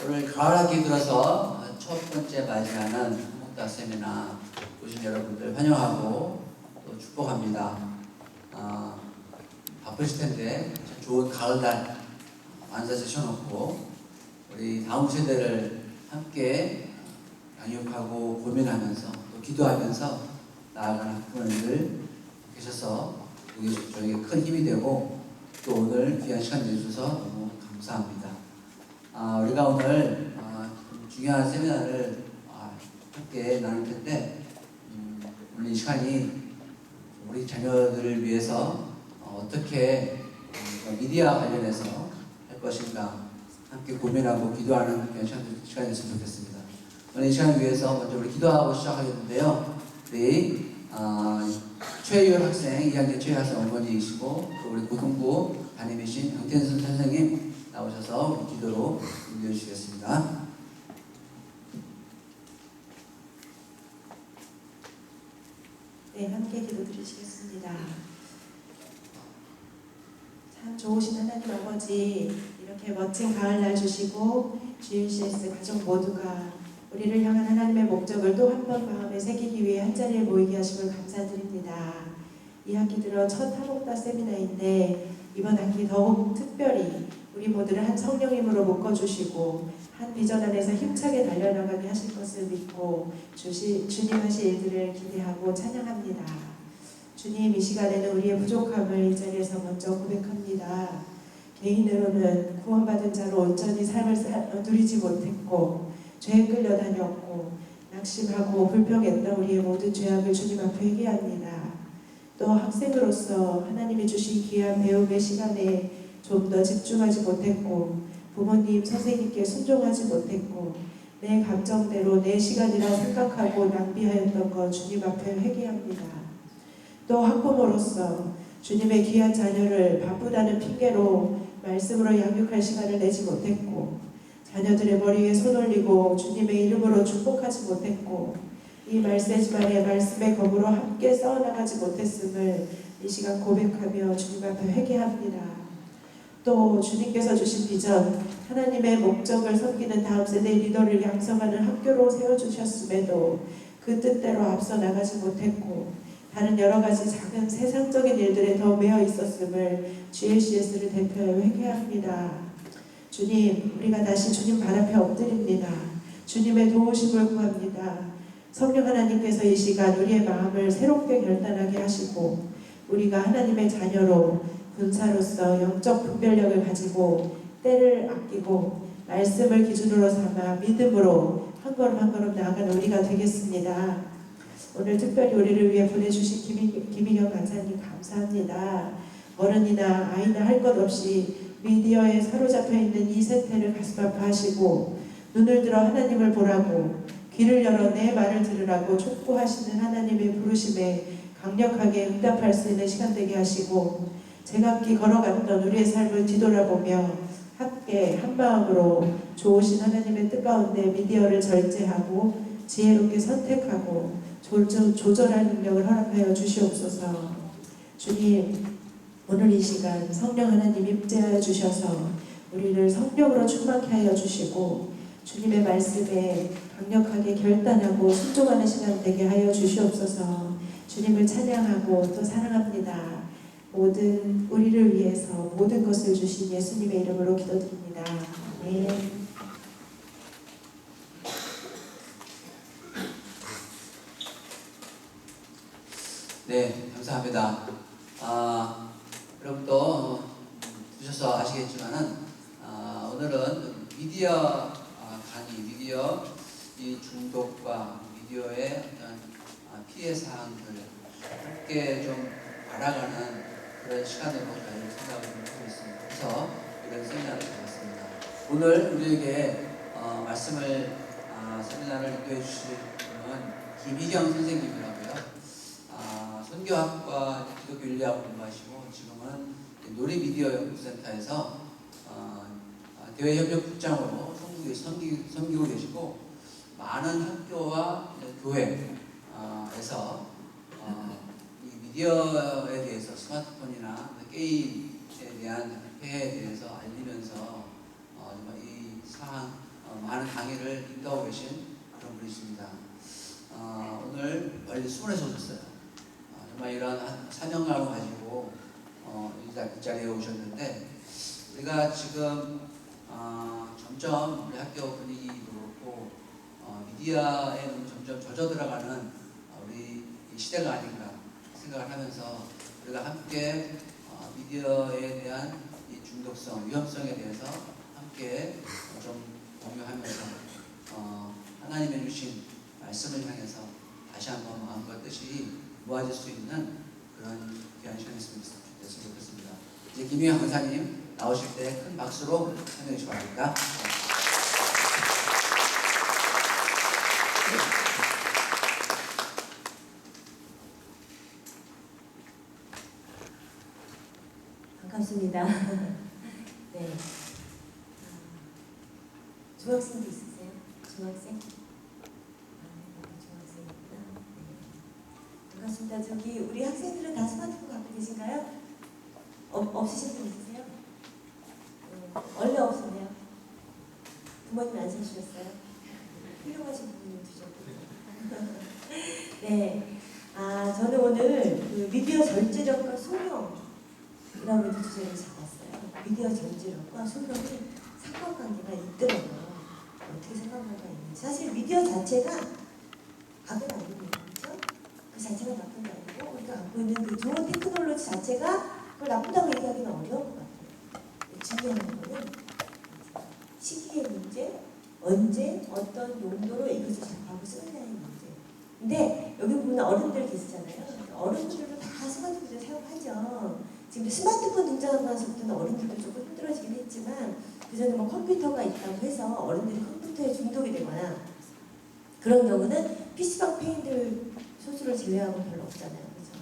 오늘 가을학기 들어서 첫 번째 맞이하는 한국다 세미나 오신 여러분들 환영하고 또 축복합니다. 바쁘실 텐데 좋은 가을날 앉아 주셔놓고 우리 다음 세대를 함께 양육하고 고민하면서 또 기도하면서 나아가는 학부모님들 계셔서 저에게 큰 힘이 되고 또 오늘 귀한 시간 내주셔서 너무 감사합니다. 우리가 오늘 중요한 세미나를 함께 나눌 텐데 오늘 이 시간이 우리 자녀들을 위해서 어떻게 미디어 관련해서 할 것인가 함께 고민하고 기도하는 그런 시간이었으면 좋겠습니다. 오늘 이 시간을 위해서 먼저 우리 기도하고 시작하겠는데요. 우리 최유열 학생, 2학년 최유열 학생 어머니이시고 또 우리 고등부 담임이신 강태선 선생님 나오셔서 우리 기도로 인도해 주시겠습니다. 네, 함께 기도드리시겠습니다. 참 좋으신 하나님 아버지, 이렇게 멋진 가을날 주시고 GLCS 가족 모두가 우리를 향한 하나님의 목적을 또 한 번 마음에 새기기 위해 한자리에 모이게 하심을 감사드립니다. 이 학기 들어 첫 한국다 세미나인데 이번 학기 더욱 특별히 우리 모두를 한 성령님으로 묶어주시고 한 비전 안에서 힘차게 달려나가게 하실 것을 믿고 주님 하실 일들을 기대하고 찬양합니다. 주님, 이 시간에는 우리의 부족함을 이 자리에서 먼저 고백합니다. 개인으로는 구원받은 자로 온전히 삶을 누리지 못했고 죄에 끌려다녔고 낙심하고 불평했던 우리의 모든 죄악을 주님 앞에 회개합니다. 또 학생으로서 하나님이 주신 귀한 배움의 시간에 좀 더 집중하지 못했고 부모님, 선생님께 순종하지 못했고 내 감정대로 내 시간이라 생각하고 낭비하였던 것 주님 앞에 회개합니다. 또 학부모로서 주님의 귀한 자녀를 바쁘다는 핑계로 말씀으로 양육할 시간을 내지 못했고 자녀들의 머리에 손 올리고 주님의 이름으로 축복하지 못했고 이 말세지만의 말씀의 검으로 함께 싸워나가지 못했음을 이 시간 고백하며 주님 앞에 회개합니다. 또 주님께서 주신 비전, 하나님의 목적을 섬기는 다음 세대 리더를 양성하는 학교로 세워주셨음에도 그 뜻대로 앞서 나가지 못했고 다른 여러 가지 작은 세상적인 일들에 더 매여 있었음을 GLCS를 대표하여 회개합니다. 주님, 우리가 다시 주님 발 앞에 엎드립니다. 주님의 도우심을 구합니다. 성령 하나님께서 이 시간 우리의 마음을 새롭게 결단하게 하시고 우리가 하나님의 자녀로 군사로서 영적 분별력을 가지고 때를 아끼고 말씀을 기준으로 삼아 믿음으로 한 걸음 한 걸음 나아가는 우리가 되겠습니다. 오늘 특별히 우리를 위해 보내주신 김희경 간사님 감사합니다. 어른이나 아이나 할 것 없이 미디어에 사로잡혀 있는 이 세태를 가슴 아파하시고 눈을 들어 하나님을 보라고 귀를 열어 내 말을 들으라고 촉구하시는 하나님의 부르심에 강력하게 응답할 수 있는 시간 되게 하시고 제각기 걸어갔던 우리의 삶을 뒤돌아보며 함께 한마음으로 좋으신 하나님의 뜻 가운데 미디어를 절제하고 지혜롭게 선택하고 조절할 능력을 허락하여 주시옵소서. 주님, 오늘 이 시간 성령 하나님 임재하여 주셔서 우리를 성령으로 충만케 하여 주시고 주님의 말씀에 강력하게 결단하고 순종하는 시간 되게 하여 주시옵소서. 주님을 찬양하고 또 사랑합니다. 모든 우리를 위해서 모든 것을 주신 예수님의 이름으로 기도드립니다. 아멘. 네, 감사합니다. 여러분도 보셔서 아시겠지만은 오늘은 미디어 강의, 미디어 이 중독과 미디어의 어떤 피해 사항들을 함께 좀 알아가는 그런 시간으로 저희는 생각을 하고 있습니다. 그래서 이런 세미나를 가졌습니다. 오늘 우리에게 말씀을 세미나를 인도해 주실 분은 김희경 선생님이라고요. 선교학과 기독교윤리학 공부하시고 지금은 놀이미디어 연구센터에서 대외협력국장으로 섬기고 계시고 많은 학교와 교회에서 이 미디어에 대해서 스마트폰이나 게임에 대한 폐해에 대해서 알리면서 정말 이 사항 강의를 인도하고 계신 그런 분이십니다. 오늘 멀리 수원에서 오셨어요. 정말 이런 사명감을 가지고 이 자리에 오셨는데, 우리가 지금 점점 우리 학교 분위기도 그렇고 미디어에 점점 젖어들어가는 우리 이 시대가 아닌가 생각을 하면서, 우리가 함께 미디어에 대한 이 중독성, 위험성에 대해서 함께 좀 공유하면서 하나님의 주신 말씀을 향해서 다시 한번 마음과 뜻이 모아질 수 있는 그런 귀한 시간이었으면 좋겠습니다. 이제 김희영 강사님 나오실 때 큰 박수로 환영해 주시기 바랍니다. 반갑습니다. 네. 중학생도 있으세요? 중학생? 중학생이구나. 네. 반갑습니다. 저기 우리 학생들은 다 스마트폰 갖고 계신가요? 없으신 분 있으세요? 원래 없으세요? 부모님 안 사주셨어요? 훌륭하신 부모님 두셨군요. 네. 저는 오늘 그 미디어 절제력과 소명이라고 주제를 잡았어요. 미디어 절제력과 소명이 상관관계가 있더라고요. 어떻게 상관관계가 있는지. 사실 미디어 자체가 악은 아닙니다. 그렇죠? 그 자체가 나쁜 게 아니고 우리가 갖고 있는 그 좋은 테크놀로지 자체가 그걸 나쁘다고 얘기하기는 어려운 것 같아요. 중요한 거는 시기의 문제, 언제, 어떤 용도로 이것을 접하고 쓰느냐의 문제. 근데 여기 보면 어른들 계시잖아요. 어른들도 다 스마트폰을 사용하죠. 지금 스마트폰 등장하고 나서부터는 어른들도 조금 힘들어지긴 했지만, 그전에 뭐 컴퓨터가 있다고 해서 어른들이 컴퓨터에 중독이 되거나 그런 경우는 PC방 페인들 소수를 제외하고 별로 없잖아요. 그래서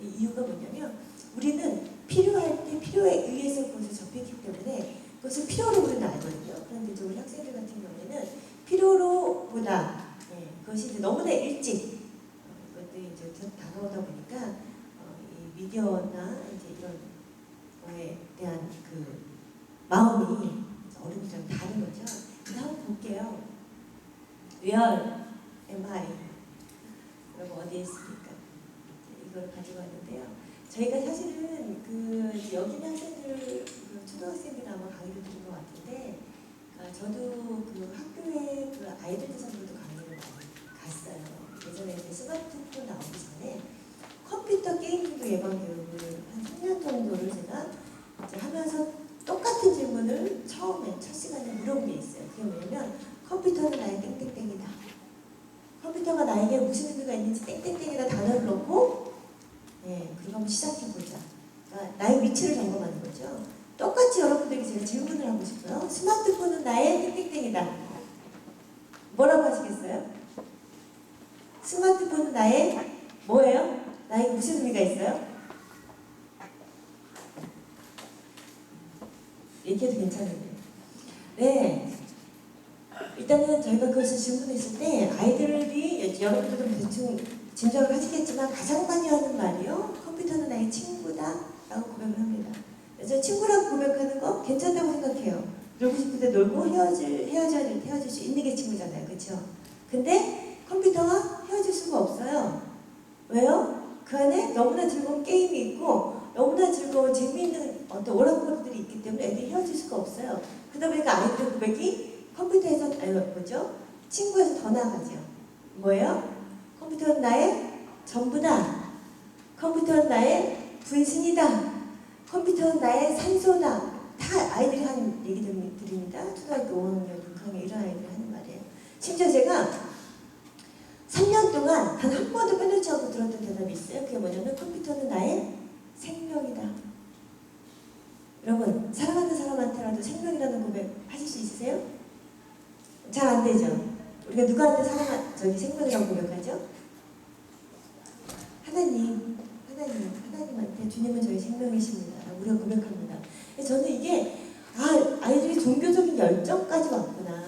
이 이유가 뭐냐면, 우리는 필요할 때 필요에 의해서 그것을 접했기 때문에 그것을 필요로 우리는 알거든요. 그런데 이제 우리 학생들 같은 경우에는 필요로보다 그것이 이제 너무나 일찍 이것들이 이제 다가오다 보니까 이 미디어나 이제 이런 거에 대한 그 마음이 어른들이랑 다른 거죠. 그래서 한번 볼게요. Where am I? 여러분 어디에 있습니까? 이걸 가지고 왔는데요. 저희가 사실은 그 여기 있는 학생들, 그 초등학생들 아마 강의를 드린 것 같은데, 저도 그 학교에 그 아이들 대상으로도 강의를 많이 갔어요. 예전에 이제 스마트폰 나오기 전에 컴퓨터 게임 중독 예방 교육을 한 3년 정도를 제가 이제 하면서 똑같은 질문을 처음에 첫 시간에 물어본 게 있어요. 그게 뭐냐면, 컴퓨터는 나의 땡땡땡이다. 컴퓨터가 나에게 무슨 의미가 있는지 땡땡땡이다 단어를 넣고, 그리고 한번 시작해보자. 그러니까 나의 위치를 점검하는 거죠. 똑같이 여러분들에게 제가 질문을 하고 싶어요. 스마트폰은 나의 땡땡땡이다. 뭐라고 하시겠어요? 스마트폰은 나의 뭐예요? 나에게 무슨 의미가 있어요? 얘기해도 괜찮은데. 네. 일단은 저희가 그것을 질문했을 때 아이들이, 여러분들도 대충 짐작을 하시겠지만 가장 많이 하는 말이요, 컴퓨터는 나의 친구다 라고 고백을 합니다. 그래서 친구라고 고백하는 거 괜찮다고 생각해요. 놀고 싶을 때 놀고 헤어질 수 있는 게 친구잖아요. 그렇죠? 근데 컴퓨터와 헤어질 수가 없어요. 왜요? 그 안에 너무나 즐거운 게임이 있고 너무나 즐거운 재미있는 어떤 오락거리들이 있기 때문에 애들이 헤어질 수가 없어요. 그러다 보니까 아이들의 고백이 컴퓨터에서, 뭐죠? 친구에서 더 나아가죠. 뭐예요? 컴퓨터는 나의 전부다. 컴퓨터는 나의 분신이다. 컴퓨터는 나의 산소다. 다 아이들이 하는 얘기들입니다. 초등학교 5학년, 6학년 이런 아이들이 하는 말이에요. 심지어 제가 3년 동안 단 한 번도 빼놓지 않고 들었던 대답이 있어요. 그게 뭐냐면, 컴퓨터는 나의 생명이다. 여러분, 사랑하는 사람한테라도 생명이라는 고백 하실 수 있으세요? 잘 안 되죠? 우리가 누구한테 생명이라고 고백하죠? 하나님한테 주님은 저희 생명이십니다. 우리가 고백합니다. 저는 이게 아이들이 종교적인 열정까지 왔구나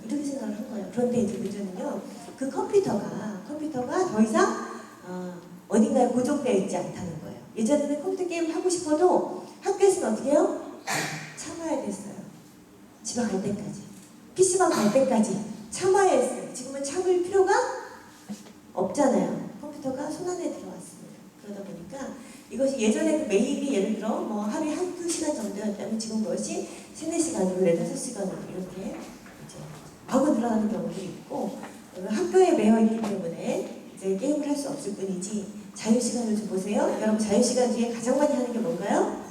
이렇게 생각을 한 거예요. 그런데 이제 문제는요, 그 컴퓨터가 더 이상 어딘가에 고정되어 있지 않다는 거예요. 예전에는 컴퓨터 게임 하고 싶어도 학교에서는 어떻게 해요? 참아야 됐어요. 집에 갈 때까지. PC방 갈 때까지 참아야 했어요. 지금은 참을 필요가 없잖아요. 컴퓨터가 손안에 들어왔습니다. 그러다 보니까 이것이 예전에 메일이 예를 들어 뭐 하루에 한두 시간 정도였다면 지금 그것이 3-4시간으로 4-5시간으로 이렇게 이제 하고 들어가는 경우도 있고 학교에 매여 있기 때문에 이제 게임을 할 수 없을 뿐이지 자유시간을 좀 보세요. 여러분 자유시간 중에 가장 많이 하는 게 뭔가요?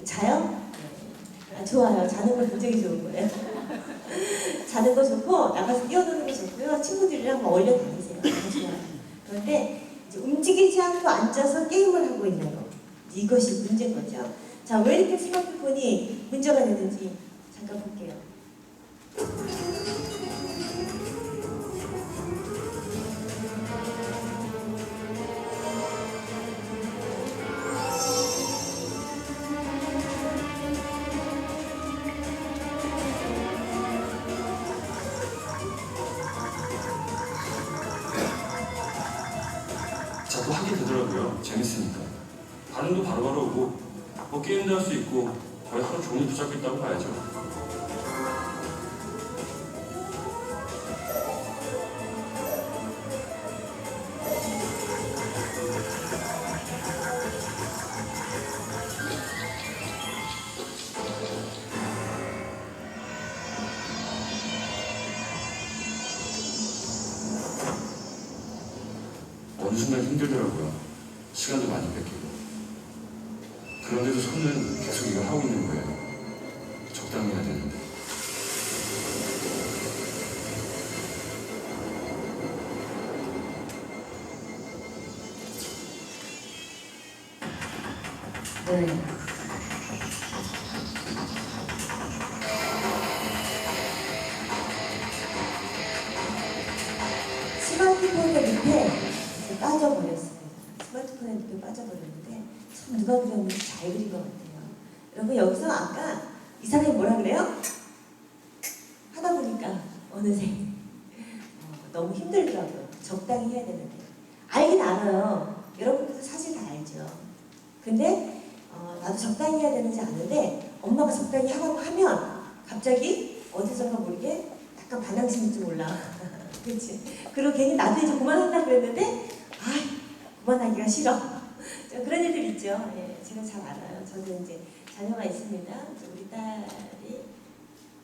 자요? 아, 좋아요. 자는 거 굉장히 좋은 거예요. 자는 거 좋고 나가서 뛰어노는 거 좋고요. 친구들이랑 뭐 어울려 다니세요. 너무 좋아요. 그런데 이제 움직이지 않고 앉아서 게임을 하고 있는 거. 이것이 문제인 거죠. 자, 왜 이렇게 스마트폰이 문제가 되는지 잠깐 볼게요. 자꾸 하게 되더라고요. 재밌으니까. 반응도 바로바로 오고 뭐 게임도 할 수 있고 거의 하루 종일 붙잡겠다고 봐야죠. 어느 순간 힘들더라고요. 시간도 많이 뺏기고. 그런데도 손은 계속 이걸 하고 있는 거예요. 적당히 해야 되는데. 네. 스마트폰의 밑에 이제 빠져버렸습니다. 스마트폰의 밑에 빠져버렸는데 참 누가 그렸는지 잘 그린 것 같아요. 여러분 여기서 아까 이 사람이 뭐라 그래요? 하다 보니까 어느새 너무 힘들더라고요. 적당히 해야 되는데 알긴 알아요. 여러분들도 사실 다 알죠. 근데 나도 적당히 해야 되는지 아는데 엄마가 적당히 하라고 하면 갑자기 어디선가 모르게 약간 반항심이 좀 올라. 그렇지. 그리고 괜히 나도 이제 그만한다 그랬는데 그만하기가 싫어. 그런 일들 있죠. 예, 제가 잘 알아요. 저도 이제 자녀가 있습니다. 우리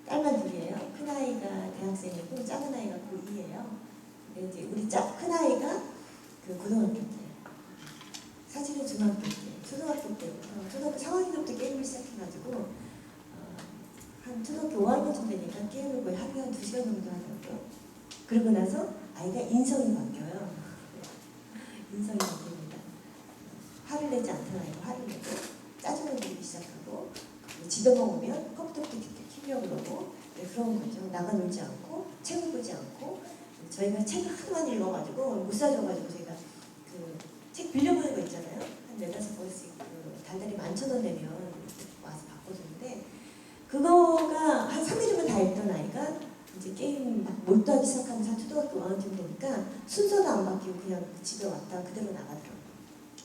딸만 둘이에요. 큰 아이가 대학생이고 작은 아이가 고2예요. 근데 이제 우리 큰 아이가 그 고등학교 때, 사실은 중학교 때, 초등학교 때부터 초등학교 4학년부터 게임을 시작해가지고 한 초등학교 5학년 정도 되니까 게임을 거의 하루에 한 2시간 정도 하더라고요. 그러고 나서 아이가 인성이 바뀌어요. 인성이 바뀝니다. 화를 내지 않던 아이가 화를 내고 짜증을 부리기 시작하고 집에만 오면 컴퓨터부터 키려고 그러고 그런 거죠. 나가 놀지 않고 책을 보지 않고 저희가 책을 하도 많이 읽어가지고 못 사줘가지고 저희가 그 책 빌려보는 거 있잖아요. 한 4-5권씩 달달이 11,000원 내면 와서 바꿔주는데 그거가 한 3일이면 다 읽던 아이가 이제 게임 막 몰두하기 시작하면서 한 초등학교 5학년쯤 되니까 순서도 안 바뀌고 그냥 집에 왔다 그대로 나가더라고요.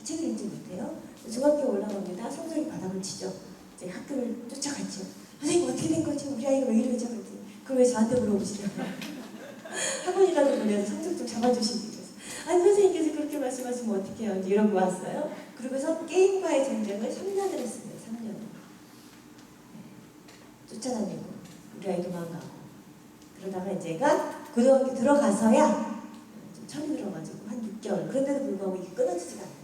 책을 읽지 못해요. 중학교 올라갑니다. 성적이 바닥을 치죠. 이제 학교를 쫓아갔죠. 선생님 어떻게 된 거지? 우리 아이가 왜 이러죠? 그랬더니 그걸 왜 저한테 물어보시냐고요. 학원이라도 보내서 성적 좀 잡아주시기 위해서. 아니 선생님께서 그렇게 말씀하시면 어떡해요? 이제 이러고 왔어요. 그리고서 게임과의 전쟁을 3년을 했습니다. 3년. 쫓아다니고 우리 아이 도망가고 그러다가 이제가 고등학교 들어가서야 좀 철이 들어가지고 한 6개월 그런데도 불구하고 이게 끊어지지가 않아요.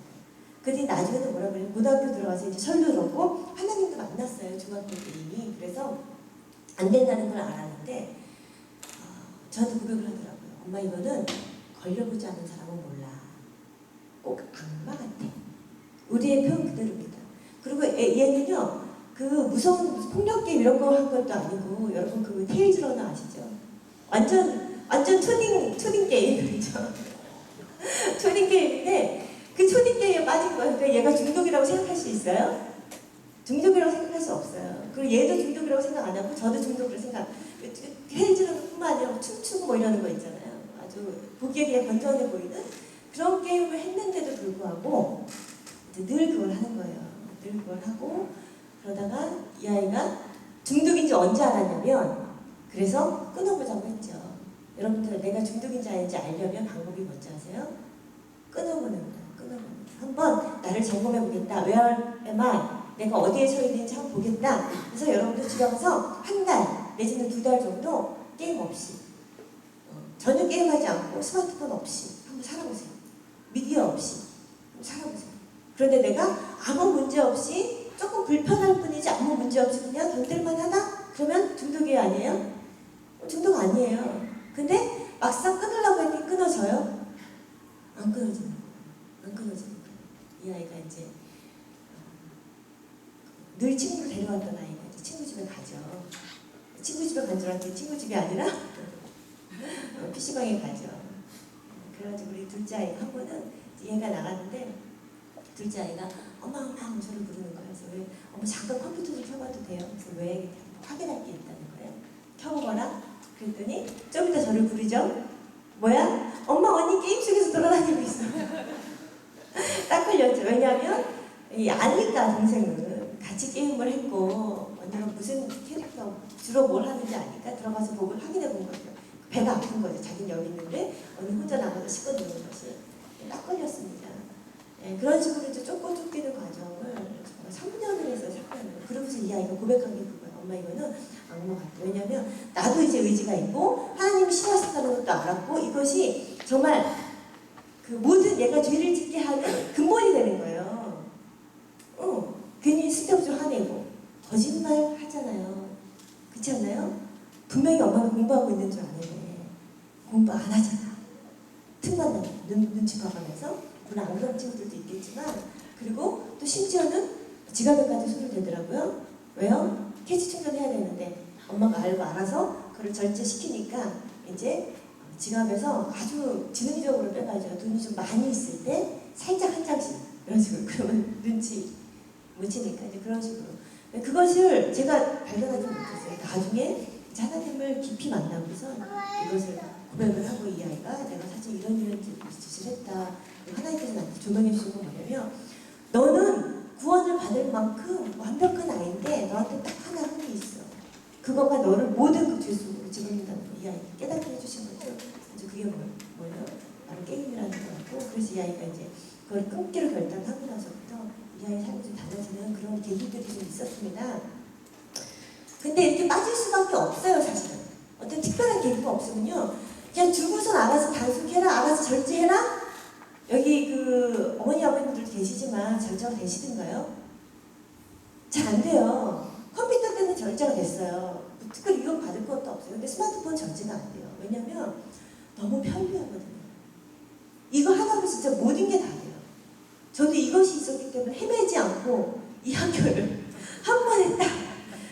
근데 나중에는 뭐라 그래요? 고등학교 들어가서 이제 철도 들었고 하나님도 만났어요. 중학교 때 이미. 그래서 안 된다는 걸 알았는데 저한테 고백을 하더라고요. 엄마 이거는 걸려보지 않은 사람은 몰라. 꼭 악마 같아. 우리의 표현 그대로입니다. 그리고 얘는요. 그 무서운 폭력 게임 이런 거 한 것도 아니고 여러분 그 테일즈 러너 아시죠? 완전 초딩 게임이죠. 초딩 게임인데 그 초딩 게임에 빠진 거예요. 그러니까 얘가 중독이라고 생각할 수 있어요? 중독이라고 생각할 수 없어요. 그리고 얘도 중독이라고 생각 안 하고 저도 중독이라고 생각. 테일즈 러너뿐만 아니라 춤추고 뭐 이러는 거 있잖아요. 아주 보기에 그냥 건전해 보이는 그런 게임을 했는데도 불구하고 이제 늘 그걸 하는 거예요. 늘 그걸 하고 그러다가 이 아이가 중독인지 언제 알았냐면 그래서 끊어보자고 했죠. 여러분들 내가 중독인지 아닌지 알려면 방법이 뭔지 아세요? 끊어보는 거예요. 끊어보는 거예요. 한번 나를 점검해보겠다. Where am I? 내가 어디에 서 있는지 한번 보겠다. 그래서 여러분들 집에 가서 한 달 내지는 2달 정도 게임 없이 전혀 게임하지 않고 스마트폰 없이 한번 살아보세요. 미디어 없이 한번 살아보세요. 그런데 내가 아무 문제 없이 조금 불편할 뿐이지 아무 문제 없이 그냥 견딜만 하다? 그러면 중독이 아니에요? 중독 아니에요. 근데 막상 끊으려고 했더니 끊어져요? 안 끊어지는 거예요. 안 끊어지는 거예요. 이 아이가 이제 늘 친구를 데려왔던 아이가 이제 친구 집에 가죠. 친구 집에 간 줄 알았더니 친구 집이 아니라 PC방에 가죠. 그래가지고 우리 둘째 아이가 한 번은 얘가 나갔는데 둘째 아이가 엄마 저를 부르는 거예요. 그래서 왜 엄마 잠깐 컴퓨터 좀 켜봐도 돼요? 그래서 왜 확인할 게 있다는 거예요. 켜보거라. 그랬더니 좀 이따 저를 부르죠. 뭐야? 엄마 언니 게임 속에서 돌아다니고 있어. 딱 걸렸죠. 왜냐하면 아니까 동생은 같이 게임을 했고 언니가 무슨 캐릭터 주로 뭘 하는지 아니까 들어가서 보고 확인해 본 거죠. 배가 아픈 거죠. 자기는 여기 있는데 언니 혼자 나가서 씻고 노는 것이 딱 걸렸습니다. 네, 그런 식으로 이제 쫓기는 과정을 3년을 했어요. 3년을. 그러면서 이 아이가 고백한 게 그거예요. 엄마 이거는 악마 같아. 왜냐면 나도 이제 의지가 있고 하나님이 싫어하신다는 것도 알았고 이것이 정말 그 모든 얘가 죄를 짓게 하는 근본이 되는 거예요. 괜히 쓸데없이 화내고 거짓말 하잖아요. 그렇지 않나요? 분명히 엄마는 공부하고 있는 줄 아는데 공부 안 하잖아. 틈만 나고 눈치 봐가면서 물론 안 그런 친구들도 있겠지만 그리고 또 심지어는 지갑에까지 손을 대더라고요. 왜요? 캐시 충전해야 되는데 엄마가 알고 알아서 그걸 절제시키니까 이제 지갑에서 아주 지능적으로 빼가지고 돈이 좀 많이 있을 때 살짝 한 장씩 이런 식으로 그러면 눈치 못 채니까 이제 그런 식으로 그것을 제가 발견하지 못했어요. 나중에 하나님을 깊이 만나고서 이것을 고백을 하고 이 아이가 내가 사실 이런 짓을 했다. 하나님께서 나한테 조명해 주신 건 뭐냐면 너는 구원을 받을 만큼 완벽한 아이인데 너한테 딱 하나 흠이 있어. 그거가 너를 모든 그 죄 속으로 집어넣는다는 거. 이 아이가 깨닫게 해주신 거죠. 이제 그게 뭐예요? 바로 게임이라는 거고 그래서 이 아이가 이제 그걸 끊기로 결단하고 나서부터 이 아이 삶이 좀 달라지는 그런 계기들이 좀 있었습니다. 근데 이렇게 빠질 수밖에 없어요, 사실은. 어떤 특별한 계기가 없으면요. 그냥 주고선 알아서 단속해라, 알아서 절제해라? 여기 그 어머니, 아버님들도 계시지만 절제가 되시던가요? 잘 안 돼요. 컴퓨터 때문에 절제가 됐어요. 특별히 이건 받을 것도 없어요. 근데 스마트폰 절제가 안 돼요. 왜냐면 너무 편리하거든요. 이거 하나로 진짜 모든 게 다 돼요. 저도 이것이 있었기 때문에 헤매지 않고 이 학교를 한 번에 딱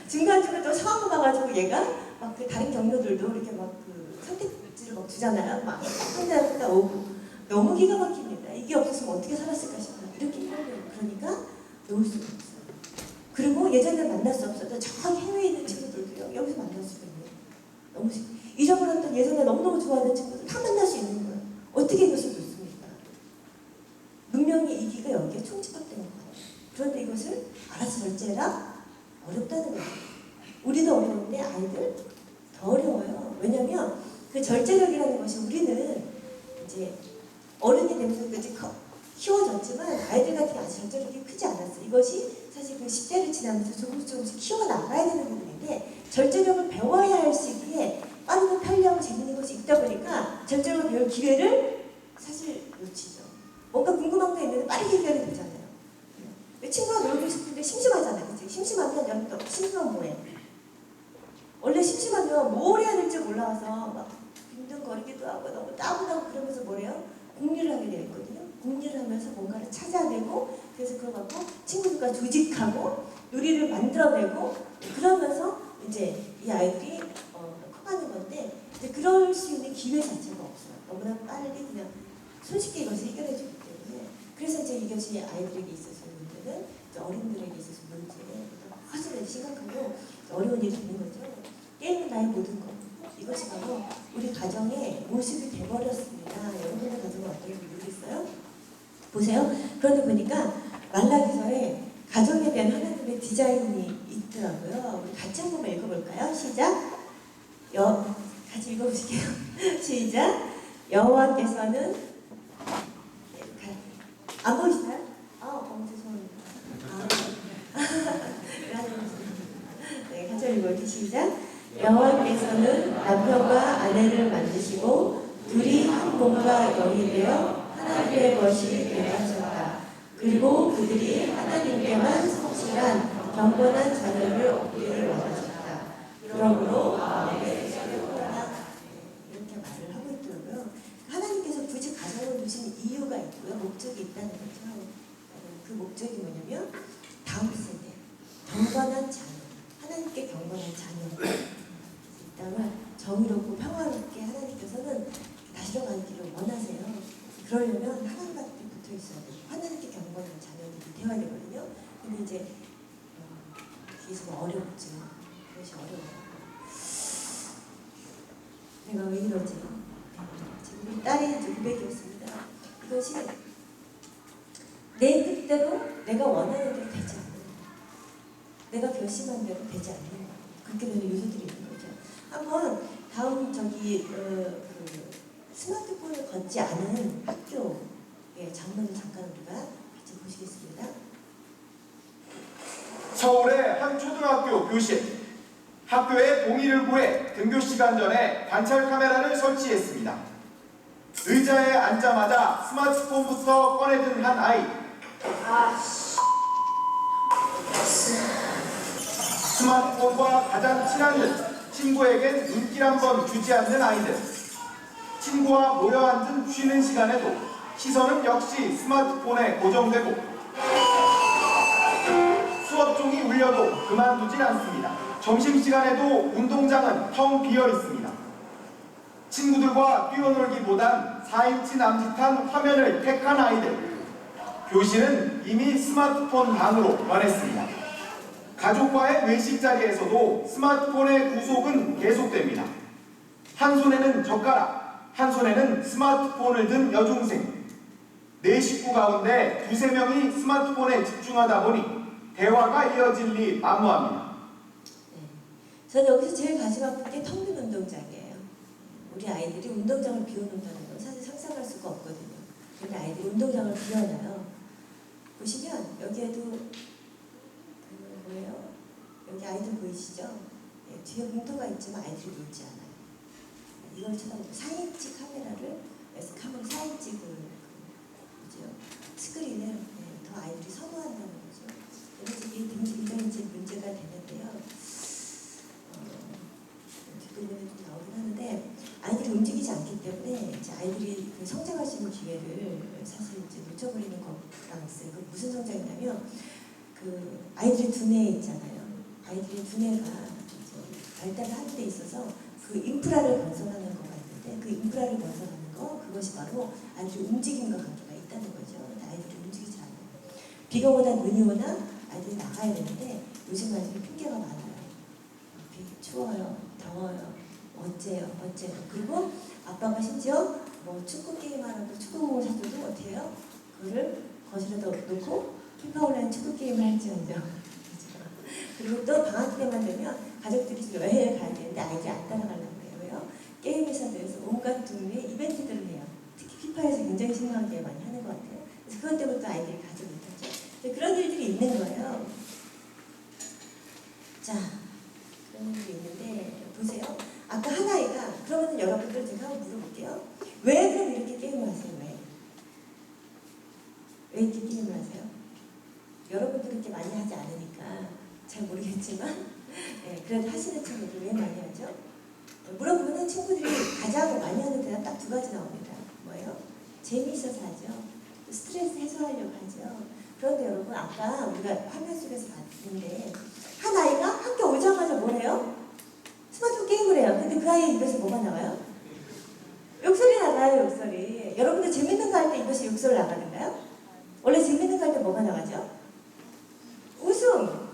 중간중간 또 상황 봐가지고 얘가 막 그 다른 경로들도 이렇게 막 그 선택지를 막 주잖아요. 막 한 대 딱 오고 너무 기가 막힙니다. 이게 없었으면 어떻게 살았을까 싶어요. 이렇게 편해요. 그러니까 놓을 수가 없어요. 그리고 예전에 만날 수 없었던 저기 해외에 있는 친구들도 여기서 만날 수가 있네요. 너무 잊어버렸던 예전에 너무너무 좋아하는 친구들 다 만날 수 있는 거예요. 어떻게 이것을 놓습니까? 문명의 이기가 여기에 총집합된 거예요. 그런데 이것을 알아서 절제해라? 어렵다는 거예요. 우리도 어려운데 아이들 더 어려워요. 왜냐면 그 절제력이라는 것이 우리는 이제 어른이 되면서까지 키워졌지만 아이들 같은 게 아직 절제력이 크지 않았어요. 이것이 사실 그 10대를 지나면서 조금씩 키워나가야 되는 부분인데 절제력을 배워야 할 시기에 빠르고 편리하고 재밌는 것이 있다 보니까 절제력을 배울 기회를 사실 놓치죠. 뭔가 궁금한 게 있는데 빠르게 해결이 되잖아요. 친구가 놀고 싶은데 심심하잖아요. 그치? 심심하면 여러분도 심심하면 뭐해? 원래 심심하면 뭘 해야 될지 몰라서 막 빈둥거리기도 하고 너무 따분하고 그러면서 뭐래요? 공리를 하게 되어 있거든요. 공리를 하면서 뭔가를 찾아내고 그래서 그걸 갖고 친구들과 조직하고 놀이를 만들어내고 그러면서 이제 이 아이들이 커가는 건데 이제 그럴 수 있는 기회 자체가 없어요. 너무나 빨리 그냥 손쉽게 이것을 해결해 주기 때문에 그래서 이제 이것이 아이들에게 있어서 문제는 어린들에게 있어서 문제보다 훨씬 심각하고 어려운 일이 되는 거죠. 게임은 나의 모든 것. 이것이 바로 우리 가정의 모습이 돼버렸습니다. 여러분의 가정은 어떤지 모르겠어요? 보세요. 그런데 보니까 말라기서에 가정에 대한 하나님의 하나님의 디자인이 있더라고요. 우리 같이 한 번만 읽어볼까요? 시작. 같이 읽어보실게요. 시작. 여호와께서는 안 보이시나요? 죄송합니다. 네, 같이 읽어볼게요. 시작. 여호와께서는 남편과 아내를 만드시고 둘이 한 몸과 영이 되어 하나님의 것이 되었습니다. 그리고 그들이 하나님께만 성실한 경건한 자녀를 얻기를 원하셨다. 그러므로 마음에 새롭다. 이렇게 말을 하고 있더라고요. 하나님께서 굳이 가정을 두신 이유가 있고요. 목적이 있다는 거죠. 그 목적이 뭐냐면 다음 세대, 경건한 자녀, 하나님께 경건한 자녀 있다가 정의롭고 평화롭게 하나님께서는 다스려가는 길을 원하세요. 그러려면 하나님한테 붙어 있어야 돼요. 하나님께 경건한 자녀들이 되어야 되거든요. 근데 이제 이게 좀 어렵죠. 그것이 어려워요. 내가 왜 이러지? 지금 우리 딸이 이제 고백이었습니다. 이것이 내 뜻대로 내가 원하는 대로 되지 않는 거예요. 내가 결심한 대로 되지 않는 거예요. 그렇게 되는 요소들이 있는 거죠. 한번 다음 그 스마트폰을 걷지 않은 학교의 장면을 잠깐 우리가 같이 보시겠습니다. 서울의 한 초등학교 교실. 학교에 동의를 구해 등교 시간 전에 관찰 카메라를 설치했습니다. 의자에 앉자마자 스마트폰부터 꺼내든 한 아이. 스마트폰과 가장 친한 친구에겐 눈길 한번 주지 않는 아이들. 친구와 모여 앉은 쉬는 시간에도 시선은 역시 스마트폰에 고정되고 수업 종이 울려도 그만두진 않습니다. 점심시간에도 운동장은 텅 비어 있습니다. 친구들과 뛰어놀기보단 4인치 남짓한 화면을 택한 아이들. 교실은 이미 스마트폰 방으로 변했습니다. 가족과의 외식 자리에서도 스마트폰의 구속은 계속됩니다. 한 손에는 젓가락, 한 손에는 스마트폰을 든 여중생. 네 식구 가운데 두세 명이 스마트폰에 집중하다 보니 대화가 이어질 리 만무합니다. 저는 여기서 제일 가슴 아픈 게 텅 빈 운동장이에요. 우리 아이들이 운동장을 비워놓는다는 건 사실 상상할 수가 없거든요. 근데 아이들이 운동장을 비워놔요. 보시면 여기에도 뭐예요? 여기 아이들 보이시죠? 네, 뒤에 문도가 있지만 아이들이 놀지 않아요. 이걸 쳐다보고 4인치 카메라를, 카메라 4인치 뭐죠? 스크린을 더 아이들이 선호한다는 거죠. 그래서 이게 굉장히 이제 문제가 되는데요. 뒷부분에 좀 나오긴 하는데 아이들이 움직이지 않기 때문에 이제 아이들이 그 성장할 수 있는 기회를 사실 이제 놓쳐버리는 거랑 있어요. 그 무슨 성장이냐면 그 아이들의 두뇌 있잖아요. 아이들의 두뇌가 발달하는 데 있어서 그 인프라를 건설하는 거가 있는데 그 인프라를 건설하는 거 그것이 바로 아이들이 움직임과 관계가 있다는 거죠. 근데 아이들이 움직이지 않아요. 비가 오나 눈이 오나 아이들이 나가야 되는데 요즘 아이들이 핑계가 많아요. 추워요, 더워요, 어째요. 그리고 아빠가 심지어 뭐 축구 게임 하는데 축구공을 사줘도 어떻게 해요? 그거를 거실에다 놓고 피파 온라인 축구 게임을 할지언정. 그리고 또 방학 때만 되면 가족들이 여행을 가야 되는데 아이들이 안 따라가려고 해요. 왜요? 게임 회사들에서 온갖 종류의 이벤트들을 해요. 특히 피파에서 굉장히 신나게 많이 하는 것 같아요. 그래서 그것 때문에 또 아이들이 가지 못하죠. 그런 일들이 있는 거예요. 자, 그런 일이 있는데 보세요. 아까 한 아이가 그러면 여러분들 제가 한번 물어볼게요. 왜 그럼 이렇게 게임을 하세요? 왜 이렇게 게임을 하세요? 여러분들 그렇게 많이 하지 않으니까 잘 모르겠지만 네, 그래도 하시는 친구들 왜 많이 하죠? 물어보면 친구들이 가장 많이 하는 대답 딱 두 가지 나옵니다. 뭐예요? 재미있어서 하죠. 스트레스 해소하려고 하죠. 그런데 여러분 아까 우리가 화면 속에서 봤는데 한 아이가 학교 오자마자 뭘 해요? 스마트폰 게임을 해요. 근데 그 아이의 입에서 뭐가 나와요? 욕설이 나가요. 욕설이. 여러분들 재밌는 거 할 때 입에서 욕설 나가는가요? 원래 재밌는 거 할 때 뭐가 나가죠? 웃음,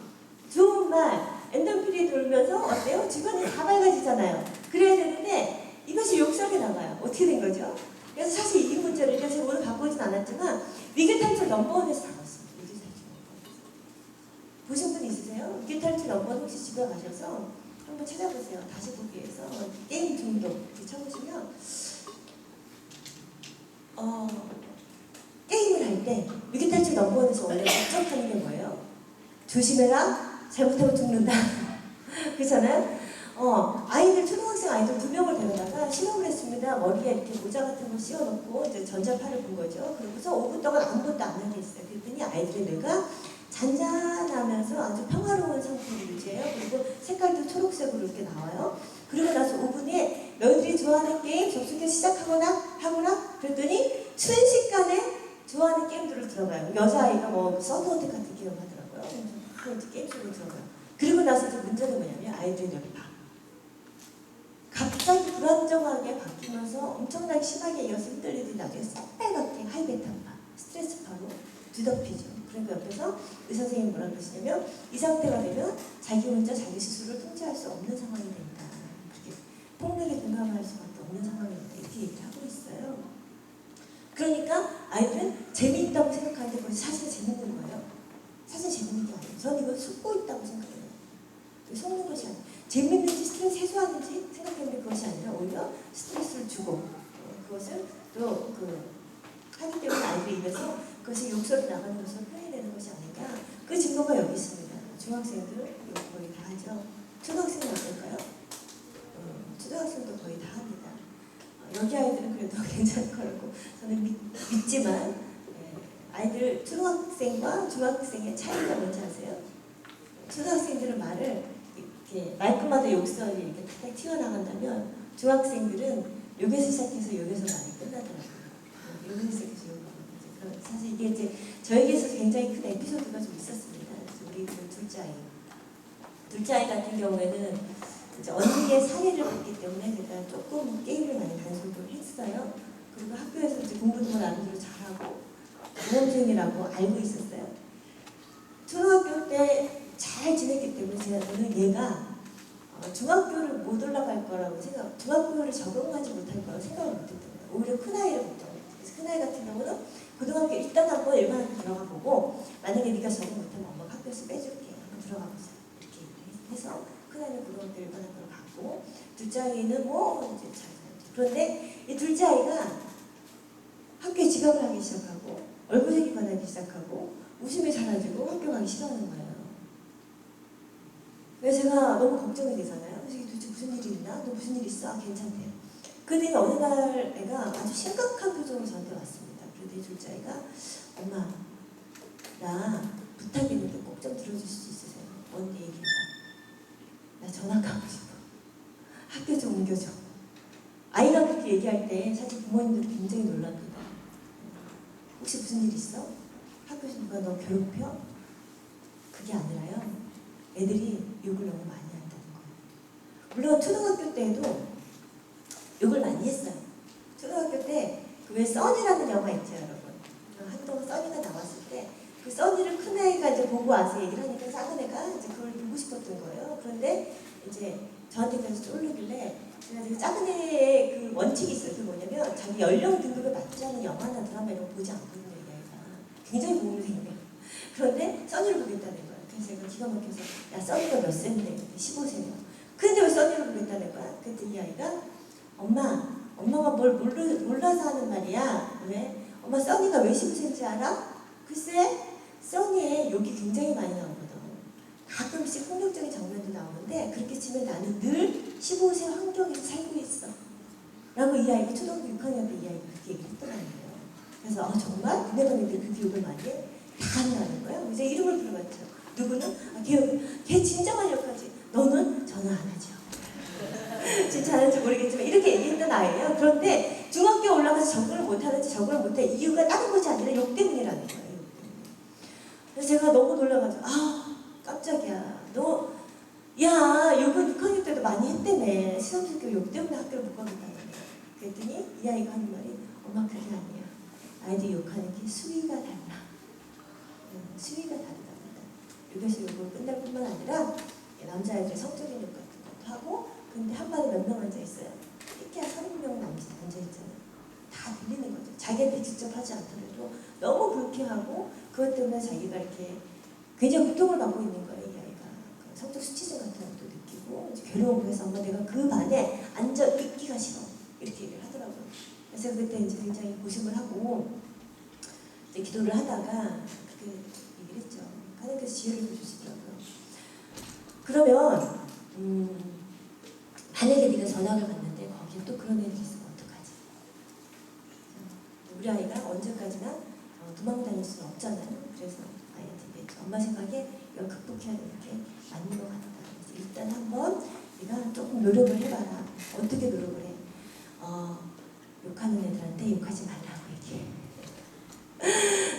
좋은 말, 엔돌핀이 돌면서 어때요? 주변이 다 밝아지잖아요. 그래야 되는데 이것이 욕설이 나가요. 어떻게 된 거죠? 그래서 사실 이 문제를 제가 오늘 갖고 오진 않았지만 위기탈출 넘버원에서 나왔습니다. 위기탈출 넘버원에서. 보신 분 위기 탈출 넘버 혹시 집에 가셔서 한번 찾아보세요. 다시 보기 위해서 게임 중독 이렇게 쳐보시면 게임을 할 때 위기 탈출 넘버원에서 원래 목적하는 게 뭐예요? 조심해라. 잘못하면 죽는다. 그렇잖아요? 아이들, 초등학생 아이들 2명을 데려다가 실험을 했습니다. 머리에 이렇게 모자 같은 걸 씌워놓고 이제 전자파를 본 거죠. 그러고서 5분 동안 아무것도 안 하게 했어요. 그랬더니 아이들의 뇌가 잔잔하면서 아주 평화로운 상태를 유지해요. 그리고 색깔도 초록색으로 이렇게 나와요. 그리고 나서 5분에 너희들이 좋아하는 게임 접속해 하거나 그랬더니 순식간에 좋아하는 게임들을 들어가요. 여자아이가 뭐 서든어택 같은 게임 하더라고요. 그래서 게임 속으로 들어가요. 그리고 나서 이제 문제는 뭐냐면 아이들의 뇌가 갑자기 불안정하게 바뀌면서 엄청나게 심하게 이어서 흔들리더니 나중에 빨갛게 하이베타파, 스트레스파로 뒤덮이죠. 그러니까 옆에서 의사 선생님이 뭐라 그러시냐면 이 상태가 되면 자기 혼자 자기 스스로를 통제할 수 없는 상황이 된다. 그렇게 폭력에 등감할 수밖에 없는 상황이 된다. 이렇게 얘기를 하고 있어요. 그러니까 아이들은 재미있다고 생각하는데 그것이 사실 재밌는 거예요. 사실 재밌는 게 아니에요. 저는 이건 속고 있다고 생각해요. 속는 것이 아니에요. 재밌는지 스트레스 해소하는지 생각했는데 그것이 아니라 오히려 스트레스를 주고 그것을 또 하기 때문에 아이들 입에서 그것이 욕설이 나가는 것으로 표현되는 것이 아닌가. 그 증거가 여기 있습니다. 중학생들 거의 다 하죠. 초등학생은 어떨까요? 초등학생도 거의 다 합니다. 여기 아이들은 그래도 괜찮을 거라고 저는 믿지만 아이들 초등학생과 중학생의 차이가 뭔지 아세요? 초등학생들은 말을 이렇게 말끝마다 욕설이 이렇게 탁탁 튀어나간다면 중학생들은 욕에서 시작해서 욕에서 말이 끝나더라고요. 욕에서 시작해서 욕을 하고 사실 이게 이제 저에게서 굉장히 큰 에피소드가 좀 있었습니다. 우리 그 둘째 아이 같은 경우에는 이제 언니의 사례를 봤기 때문에 제가 조금 게임을 많이 단속을 했어요. 그리고 학교에서 이제 공부도 나름대로 잘하고 모범생이라고 알고 있었어요. 초등학교 때 잘 지냈기 때문에 저는 얘가 중학교를 못 올라갈 거라고 중학교를 적응하지 못할 거라고 생각을 못했던 거예요. 오히려 큰아이를 못하고. 그래서 큰아이 같은 경우는 고등학교 일단 한번 일반 학교 들어가 보고 만약에 네가 적응 못하면 엄마가 학교에서 빼줄게. 한번 들어가 보자. 이렇게 해서 큰아이는 고등학교 일반 학교를 갔고 둘째 아이는 뭐 이제 잘 살았죠. 그런데 이 둘째 아이가 학교에 지각을 하기 시작하고 얼굴색이 변하기 시작하고 웃음이 사라지고 학교 가기 싫어하는 거예요. 그래서 제가 너무 걱정이 되잖아요. 그래서 이게 도대체 무슨 일이 있나? 너 무슨 일 있어? 괜찮대요. 그랬더니 어느 날 애가 아주 심각한 표정으로 저한테 왔습니다. 그랬더니 둘째 아이가 엄마 나 부탁 있는데 꼭 좀 들어줄 수 있으세요? 뭔 얘기인가? 나 전학 가고 싶어. 학교 좀 옮겨줘. 아이가 그렇게 얘기할 때 사실 부모님들 굉장히 놀랍니다. 혹시 무슨 일 있어? 학교에서 누가 너 괴롭혀? 그게 아니라요. 애들이 욕을 너무 많이 한다는 거예요. 물론 초등학교 때도 욕을 많이 했어요. 초등학교 때 그 왜 써니라는 영화 있죠, 여러분. 한동안 써니가 나왔을 때 그 써니를 큰 애가 이제 보고 와서 얘기를 하니까 작은 애가 이제 그걸 보고 싶었던 거예요. 그런데 이제 저한테 계속 쫄르길래 제가 되게 작은 애의 그 원칙이 있어요. 그게 뭐냐면 자기 연령 등급에 맞지 않은 영화나 드라마 이런 거 보지 않거든요, 이 아이가. 굉장히 고민생이에요. 그런데 써니를 보겠다는 거예요. 그래서 제가 기가 막혀서 야 써니가 몇 세인데 15세요. 근데 왜 써니를 보겠다는 거야? 그랬더니 이 아이가 엄마가 뭘 몰라서 하는 말이야. 왜? 엄마 써니가 왜 15세인지 알아? 글쎄 써니에 욕이 굉장히 많이 나오거든. 가끔씩 폭력적인 장면도 나오는데 그렇게 치면 나는 늘 15세 환경에서 살고 있어. 라고 이 아이가 초등학교 6학년 때 이 아이가 그렇게 얘기를 했더라는 거예요. 그래서 정말 니네 반 애들 그렇게 욕을 많이 해? 다 한다는 거예요. 이제 이름을 불러봤죠. 누구는? 걔 진짜 많이 욕하지. 너는 전화 안 하죠. 진짜 하는지 모르겠지만 이렇게 얘기했던 아이예요. 그런데 중학교에 올라가서 적응을 못하는지 적응을 못해 이유가 다른 것이 아니라 욕 때문이라는 거예요. 욕 때문에. 그래서 제가 너무 놀라가지고 깜짝이야. 욕을 6학년 때도 많이 했다며. 시험생교 욕 때문에 학교를 못 가겠다는 거예요. 그랬더니 이 아이가 하는 말이 엄마 그게 아니야. 아이들 욕하는 게 수위가 달라. 수위가 다르답니다. 욕에서 욕을 끝날 뿐만 아니라 남자애들 성적인 욕 같은 것도 하고 근데 한 반에 몇 명 앉아 있어요. 특히 한 30명 앉아 있잖아요. 다 들리는 거죠. 자기한테 직접 하지 않더라도 너무 불쾌하고 그것 때문에 자기가 이렇게 굉장히 고통을 받고 있는 거예요, 이 아이가. 성적 수치심 같은 것도 느끼고 이제 괴로운 거에서 엄마 내가 그 반에 앉아 있기가 싫어 이렇게 얘기를 하더라고요. 그래서 그때 이제 굉장히 고심을 하고 이제 기도를 하다가 그렇게 얘기를 했죠. 하나님께서 지혜를 주시더라고요. 그러면 만약에 네가 전학을 갔는데 거기에 또 그런 일이 있으면 어떡하지? 우리 아이가 언제까지나 도망 다닐 수는 없잖아요. 그래서 아이한테 얘기했죠. 엄마 생각에 이걸 극복해야 되는 게 맞는 것 같다. 그래서 일단 한번 네가 조금 노력을 해봐라. 어떻게 노력을 해? 욕하는 애들한테 욕하지 말라고 얘기해.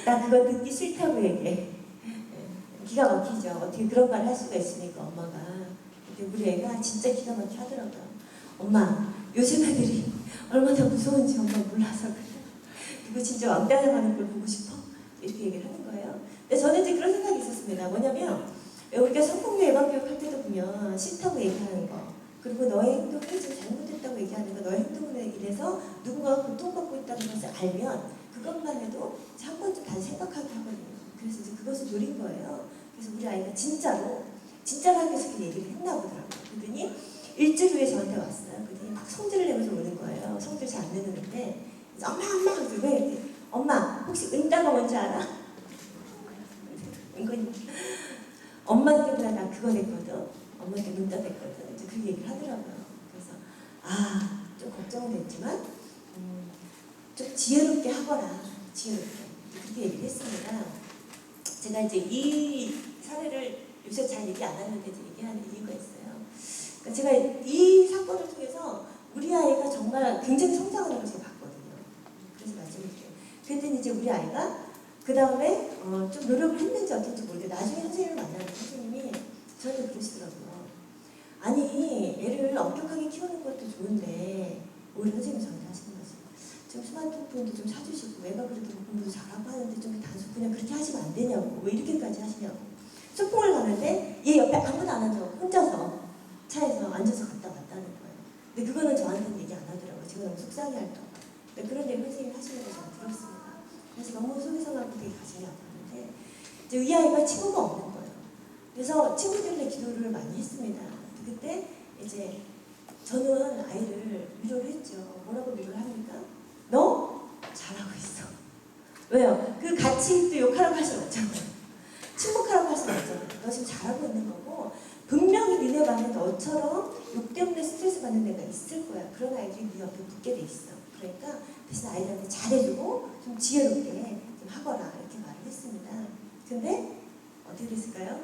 나 그거 듣기 싫다고 얘기해. 기가 막히죠. 어떻게 그런 말을 할 수가 있습니까, 엄마가. 근데 우리 애가 진짜 기가 막히게 하더라고요. 엄마, 요즘 애들이 얼마나 무서운지 엄마 몰라서 그래. 그거 진짜 왕따당하는 걸 보고 싶어? 이렇게 얘기를 하는 거예요. 근데 저는 이제 그런 생각이 있었습니다. 뭐냐면 우리가 성폭력 예방교육 할 때도 보면 싫다고 얘기하는 거, 그리고 너의 행동이 좀 잘못됐다고 얘기하는 거, 너의 행동으로 인해서 누군가가 고통받고 있다는 것을 알면 그것만 해도 한 번쯤 다시 생각하게 하거든요. 그래서 이제 그것을 노린 거예요. 그래서 우리 아이가 진짜로 학교에서 그 얘기를 했나 보더라고요. 그랬더니 일주일 후에 저한테 왔어요. 그랬더니 막 성질을 내면서 오는 거예요. 성질 잘 안 내는데 엄마 그래서 왜? 엄마 혹시 은따가 뭔지 알아? 은근히 엄마 때문에 나 그거 됐거든. 엄마 때문에 은따 됐거든. 이제 그 얘기를 하더라고요. 그래서 좀 걱정은 됐지만 좀 지혜롭게 하거라. 지혜롭게. 그렇게 얘기를 했습니다. 제가 이제 이 사례를 요새 잘 얘기 안 하는데 얘기하는 이유가 있어요. 그러니까 제가 이 사건을 통해서 우리 아이가 정말 굉장히 성장하는 걸 제가 봤거든요. 그래서 말씀드릴게요. 그랬더니 이제 우리 아이가 그 다음에 좀 노력을 했는지 어떤지 모르겠어요. 나중에 선생님을 만나는 선생님이 저한테 그러시더라고요. 아니 애를 엄격하게 키우는 것도 좋은데 우리 선생님이 저한테 하시는 거죠. 좀 스마트폰도 좀 사주시고 애가 그렇게 공부도 잘하고 하는데 좀 단속 그냥 그렇게 하시면 안 되냐고. 왜 이렇게까지 하시냐고. 소풍을 가는데 얘 옆에 아무도 안 앉아 혼자서 차에서 앉아서 갔다 왔다는 거예요. 근데 그거는 저한테는 얘기 안 하더라고요. 제가 너무 속상해할까 봐. 근데 그런 얘기 선생님이 하시는 거 저는 들었습니다. 그래서 너무 속이 상하고 되게 가슴이 아팠는데 이제 이 아이가 친구가 없는 거예요. 그래서 친구들의 기도를 많이 했습니다. 그때 이제 저는 아이를 위로를 했죠. 뭐라고 위로를 합니까? 너 잘하고 있어. 왜요? 그 같이 또 욕하라고 할 수는 없잖아요. 침묵하라고 할 수는 없잖아요. 너 지금 잘하고 있는 거고 분명히 니네 반에 너처럼 욕 때문에 스트레스 받는 애가 있을 거야. 그런 아이들이 네 옆에 붙게 돼 있어. 그러니까 대신 아이들한테 잘해주고 좀 지혜롭게 좀 하거라 이렇게 말을 했습니다. 근데 어떻게 됐을까요?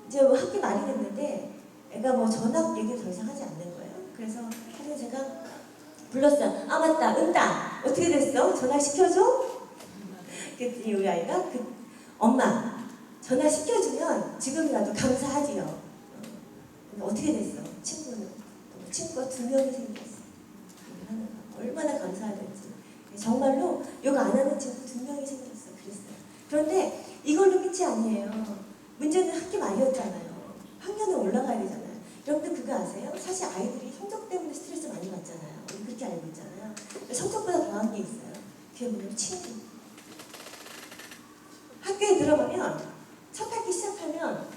이제 뭐 학기 말이 됐는데 애가 뭐 전학 얘기를 더 이상 하지 않는 거예요. 그래서 하루에 제가 불렀어요. 아 맞다 은따 어떻게 됐어? 전화 시켜줘? 그랬더니 우리 아이가 엄마 전화 시켜주면 지금이라도 감사하지요. 어떻게 됐어? 친구가 2명이 생겼어. 얼마나 감사하든지. 정말로 욕 안 하는 친구 2명이 생겼어. 그랬어요. 그런데 이걸로 끝이 아니에요. 문제는 학기 말이었잖아요. 학년은 올라가야 되잖아요. 여러분들 그거 아세요? 사실 아이들이 성적 때문에 스트레스 많이 받잖아요. 우리 그렇게 알고 있잖아요. 성적보다 더한 게 있어요. 그게 뭐냐면 친구. 학교에 들어가면 첫 학기 시작하면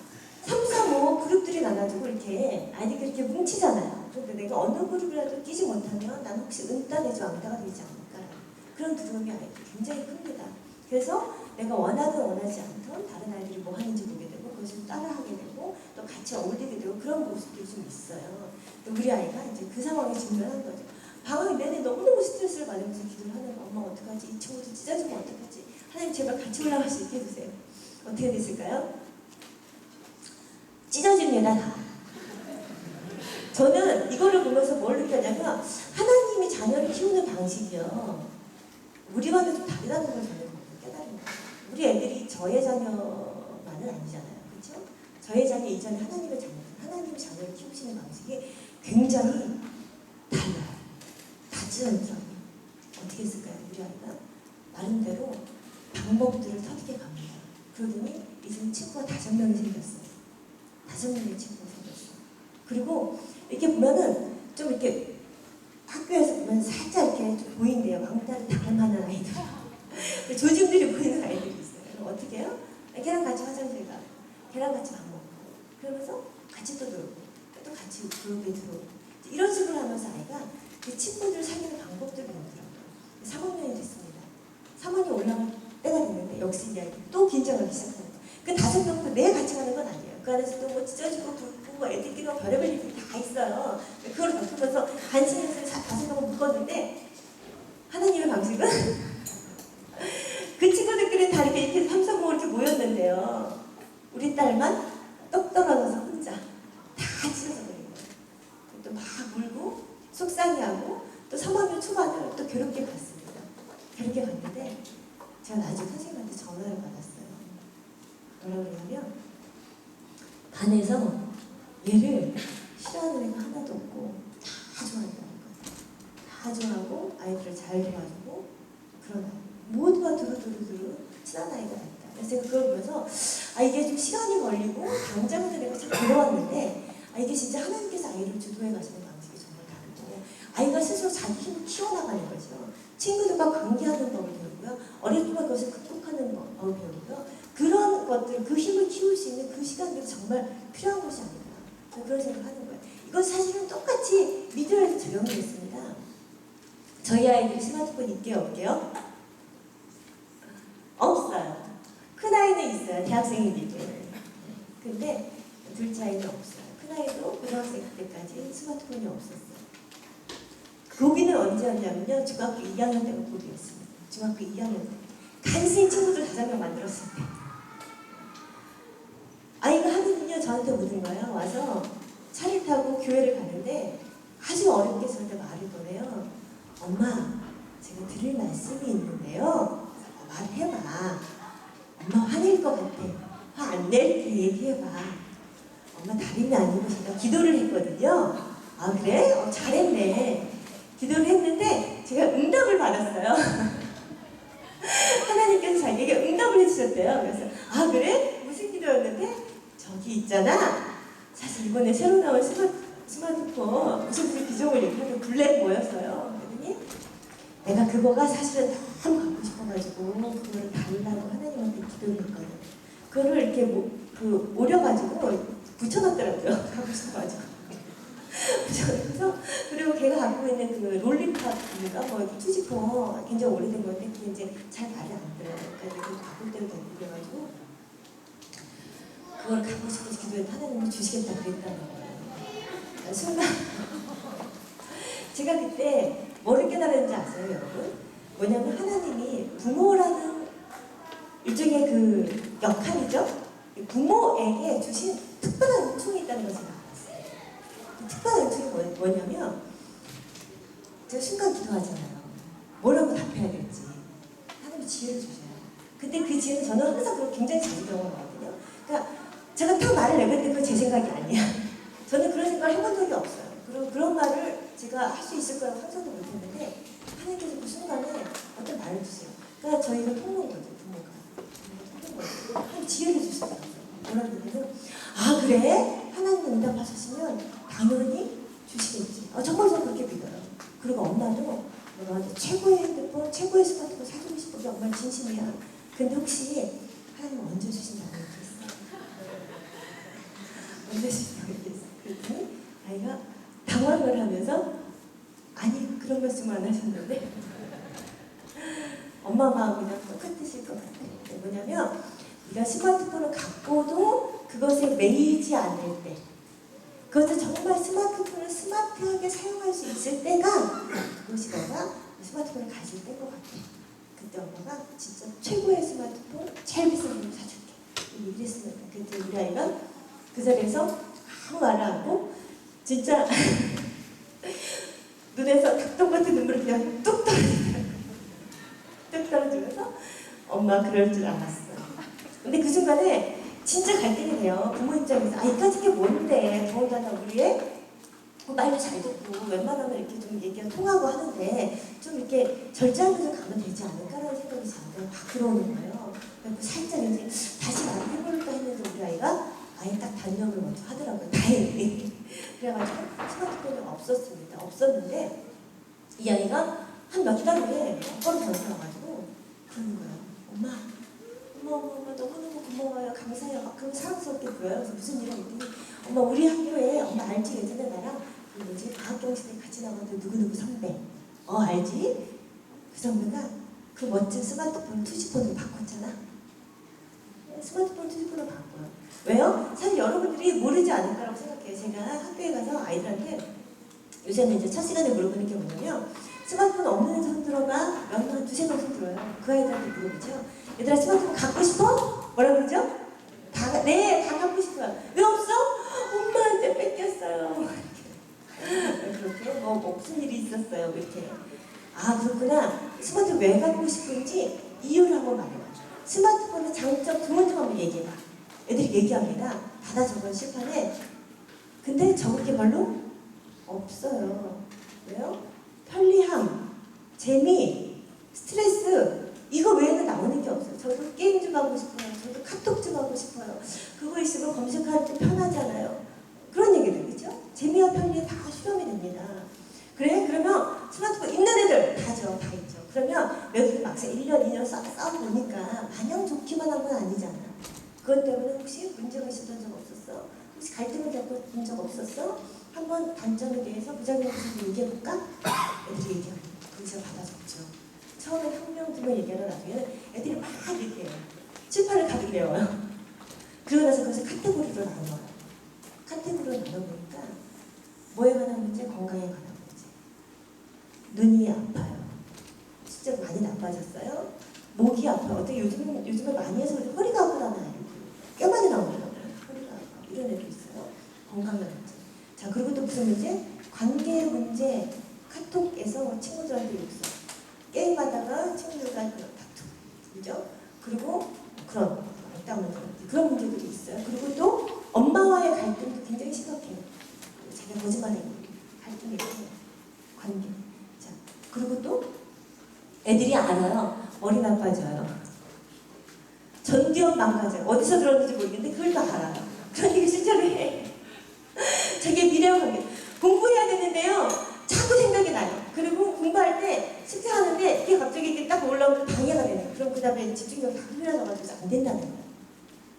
3, 4, 5 그룹들이 나눠지고 이렇게 아이들이 이렇게 뭉치잖아요. 그런데 내가 어느 그룹이라도 끼지 못하면 난 혹시 은따 내지 왕따가 되지 않을까. 그런 두려움이 아이들 굉장히 큽니다. 그래서 내가 원하든 원하지 않든 다른 아이들이 뭐 하는지 보게 되고 그것을 따라하게 되고 또 같이 어울리게 되고 그런 모습들이 좀 있어요. 우리 아이가 이제 그 상황에 직면한 거죠. 방학 내내 너무너무 스트레스를 받으면서 기도를 하는 거. 엄마 어떡하지? 이 친구도 찢어지면 어떡하지? 하나님 제발 같이 올라갈 수 있게 해주세요. 어떻게 됐을까요? 찢어집니다 다. 저는 이거를 보면서 뭘 느꼈냐면 하나님이 자녀를 키우는 방식이요. 우리와는 좀 다르다는 걸 저는 깨달은 거예요. 우리 애들이 저의 자녀만은 아니잖아요. 그렇죠? 저의 자녀 이전에 하나님의 자녀, 하나님의 자녀를 키우시는 방식이 굉장히 달라요. 다른 점이 어떻게 했을까요? 우리 아이가 나름대로 방법들을 터득해 갑니다. 그러더니 이제 친구가 5명이 생겼어요. 5명의 친구가 생겼어요. 그리고 이렇게 보면은 좀 이렇게 학교에서 보면 살짝 이렇게 좀 보인대요. 왕따를 당하는 아이들. 조짐들이 보이는 아이들이 있어요. 그럼 어떻게 해요? 걔랑 같이 화장실 가고, 걔랑 같이 밥 먹고, 그러면서 같이 또 놀고 또 같이 그룹에 들어오고 이런 식으로 하면서 아이가 그 친구들 사귀는 방법들을 배우더라고요. 3학년이 됐습니다. 3학년이 올라갈 때가 됐는데 역시 이 아이가 또 긴장하기 시작하는 거예요. 그 5명도 매일 같이 가는 건 아니에요. 그 안에서 또 뭐 찢어지고 붓고 뭐 애들끼리 별의별 일이 다 있어요. 그걸 겪으면서 간신히 5명을 묶었는데 하나님의 방식은 그 친구들끼리 다 이렇게 삼삼오오 이렇게 모였는데요. 우리 딸만 떡 떨어져서 혼자 다 찢어져 버린 거예요. 또 막 물고 속상해하고 또 3학년 초반을 또 괴롭게 갔습니다. 괴롭게 갔는데 제가 나중에 선생님한테 전화를 받았어요. 뭐라고 그러냐면 반에서 얘를 싫어하는 애가 하나도 없고 다 좋아한다는 거예요. 다 좋아하고 아이들을 잘 도와주고 그런 아이. 모두가 두루두루 친한 아이가 됐다. 그래서 제가 그걸 보면서 이게 좀 시간이 걸리고 당장은 내가 참 괴로웠는데 이게 진짜 하나님께서 아이를 주도해 가시는 방식이 정말 다르고 아이가 스스로 자기 힘을 키워나가는 거죠. 친구들과 관계하는 법을 배우고요. 어릴 때만 그것을 극복하는 법을 배우고요. 그런 것들, 그 힘을 키울 수 있는 그 시간들이 정말 필요한 것이 아닌가. 저는 그런 생각을 하는 거예요. 이건 사실은 똑같이 미디어에서 적용이 됐습니다. 저희 아이들이 스마트폰 있게요, 없게요? 없어요. 큰 아이는 있어요. 대학생이기 때문에. 근데 둘째 아이는 없어요. 큰 아이도 고등학생 때까지 스마트폰이 없었어요. 고기는 언제였냐면요. 중학교 2학년 때가 고기였습니다. 중학교 2학년 때. 간신히 친구들 5명 만들었을 때. 아이가 하루는요 저한테 오는 거예요. 와서 차를 타고 교회를 가는데 아주 어렵게 저한테 말을 거네요. 엄마, 제가 드릴 말씀이 있는데요. 말을 해봐. 엄마 화낼 것 같아. 화 안 낼게 얘기해봐. 엄마 다름이 아니고 제가 기도를 했거든요. 아 그래? 잘했네. 기도를 했는데 제가 응답을 받았어요. 하나님께서 자기에게 응답을 해주셨대요. 그래서 아 그래? 무슨 기도였는데? 저기 있잖아. 사실 이번에 새로 나온 스마트폰 무슨 비정을 얘기하면 블랙 뭐였어요? 그랬더니 내가 그거가 사실은 너무 갖고 싶어가지고 그거를 달라고 하나님한테 기도를 했거든. 그거를 이렇게 오려가지고 붙여놨더라고요. 갖고 싶어가지고. 붙여놔서 그리고 걔가 갖고 있는 그 롤리팝인가 뭐 투지폰 굉장히 오래된 건데 그게 이제 잘 말이 안 들어요. 그러니까 그거 바꿀 때도 되고 그래가지고 그걸 갖고 싶어서 기도했는데 하나님이 주시겠다 그랬다는 거예요. 순간 제가 그때 뭐를 깨달았는지 아세요, 여러분? 뭐냐면 하나님이 부모라는 일종의 그 역할이죠. 부모에게 주신 특별한 은총이 있다는 것을 알았어요. 그 특별한 은총이 뭐냐면 제가 순간 기도하잖아요. 뭐라고 답해야 될지 하나님이 지혜를 주셔요. 근데 그 지혜는 저는 항상 그걸 굉장히 자주 경험하거든요. 그러니까 제가 딱 말을 내뱉는데 그건 제 생각이 아니야. 저는 그런 생각을 해본 적이 없어요. 그리고 그런 말을 제가 할 수 있을 거라고 상상도 못했는데 하나님께서 그 순간에 어떤 말을 주세요. 그러니까 저희가 통로인 거죠, 부모가. 통로인 거죠. 하나님 지혜를 주시더라고요. 뭐라고 그러냐면 아 그래? 하나님 응답하셨으면 당연히 주시겠지. 정말 저는 그렇게 믿어요. 그리고 엄마도 너한테 최고의 핸드폰, 최고의 스마트폰 사주고 싶은 게 정말 진심이야. 근데 혹시 하나님 언제 주신다고 얘기했어? 언제 주신다고 얘기했어? 그랬더니 아이가 당황을 하면서 아니 그런 말씀 안 하셨는데 엄마 마음이랑 똑같으실 것 같아요. 뭐냐면 네가 스마트폰을 갖고도 그것에 매이지 않을 때 그것을 정말 스마트폰을 스마트하게 사용할 수 있을 때가 그것이 너가 스마트폰을 가질 때인 것 같아. 그때 엄마가 진짜 최고의 스마트폰 제일 비싼 걸 사줄게 얘기를 했습니다. 그때 우리 아이가 그 자리에서 아무 말을 안 하고 진짜 눈에서 닭똥 같은 눈물이 그냥 뚝 떨어지더라고요. 뚝 떨어지면서 엄마 그럴 줄 알았어. 근데 그 순간에 진짜 갈등이 돼요. 부모 입장에서 이까짓 게 뭔데 더군다나 우리의 말도 잘 듣고 웬만하면 이렇게 좀 얘기가 통하고 하는데 좀 이렇게 절제하면서 가면 되지 않을까라는 생각이 저한테 확 들어오는 거예요. 그래서 살짝 이제 다시 말을 해볼까 했는데 우리 아이가 아예 딱 단념을 먼저 하더라고요. 다행히. 그래가지고 스마트폰이 없었습니다. 없었는데 이 아이가 한 몇 달 후에 거꾸로 전화가 와가지고 그러는 거예요. 엄마 엄마 너무너무 고마워요. 감사해요. 막 그런 사랑스럽게 보여요. 그래서 무슨 일을 했더니 엄마 우리 학교에 엄마 알지? 예전에 나랑 그 뭐지 과학경시대 같이 나갔던 누구누구 선배 알지? 그 선배가 그 멋진 스마트폰 투지폰으로 바꿨잖아. 스마트폰 투지폰으로 바꿔요. 왜요? 사실 여러분들이 모르지 않을 거라고 생각해요. 제가 학교에 가서 아이들한테 요새는 이제 첫 시간에 물어보는 게 뭐냐면 스마트폰 없는 애 손 들어봐? 한 두세 번 손 들어요. 그 아이들한테 물어보죠. 얘들아 스마트폰 갖고 싶어? 뭐라 그러죠? 네, 다 갖고 싶어요. 왜 없어? 엄마한테 뺏겼어요. 그렇게 무슨 일이 있었어요. 이렇게. 아 그렇구나. 스마트폰 왜 갖고 싶은지 이유를 한번 말해봐. 스마트폰의 장점, 좋은 점 한번 얘기해봐. 애들이 얘기합니다. 닫아 적은 실판에. 근데 적을 게 별로 없어요. 왜요? 편리함, 재미, 스트레스 이거 외에는 나오는 게 없어요. 저도 게임 좀 하고 싶어요. 저도 카톡 좀 하고 싶어요. 그거 있으면 검색할 때 편하잖아요. 그런 얘기들 그죠? 재미와 편리에 다 수렴이 됩니다. 그래? 그러면 스마트폰 있는 애들 다 있죠. 그러면 여기서 막상 1년, 2년 싸워보니까 마냥 좋기만 한 건 아니잖아. 그것 때문에 혹시 문제가 있었던 적 없었어? 혹시 갈등을 겪은 적 없었어? 한번 단점에 대해서 부장님한테 얘기해볼까? 애들이 얘기합니다. 그래서 받아줬죠. 처음에 한 명, 두 명 얘기하다 나중에는 애들이 막 얘기해요. 칠판을 가득 외워요. 그러고 나서 그것을 카테고리로 나눠요. 카테고리로 나눠보니까 뭐에 관한 문제? 건강에 관한 문제. 눈이 아파요. 진짜 많이 나빠졌어요. 목이 아파요. 어떻게 요즘에 많이 해서 허리가 아프다는 아이고 꽤 많이 나오더라고요. 허리가 아파. 이런 애도 있어요. 건강의 문제. 자 그리고 또 무슨 문제? 관계 문제. 카톡에서 친구들한테 욕설. 게임하다가 친구들과 다투. 그죠? 그리고 그런 그런 문제들이 있어요. 그리고 또 엄마와의 갈등도 굉장히 심각해요. 제가 거짓말해요. 갈등이 있어요. 관계. 자 그리고 또 애들이 알아요. 머리 나빠져요. 전두엽 망가져요. 어디서 들었는지 모르겠는데 그걸 다 알아요. 그런 얘기 실제로 해. 자기 미래와 관계. 공부해야 되는데요. 자꾸 생각이 나요. 그리고 공부할 때 숙제하는데 이게 갑자기 이렇게 딱 올라오면 방해가 되네요. 그럼 그 다음에 집중력 다 흐려져가지고 안 된다는 거예요.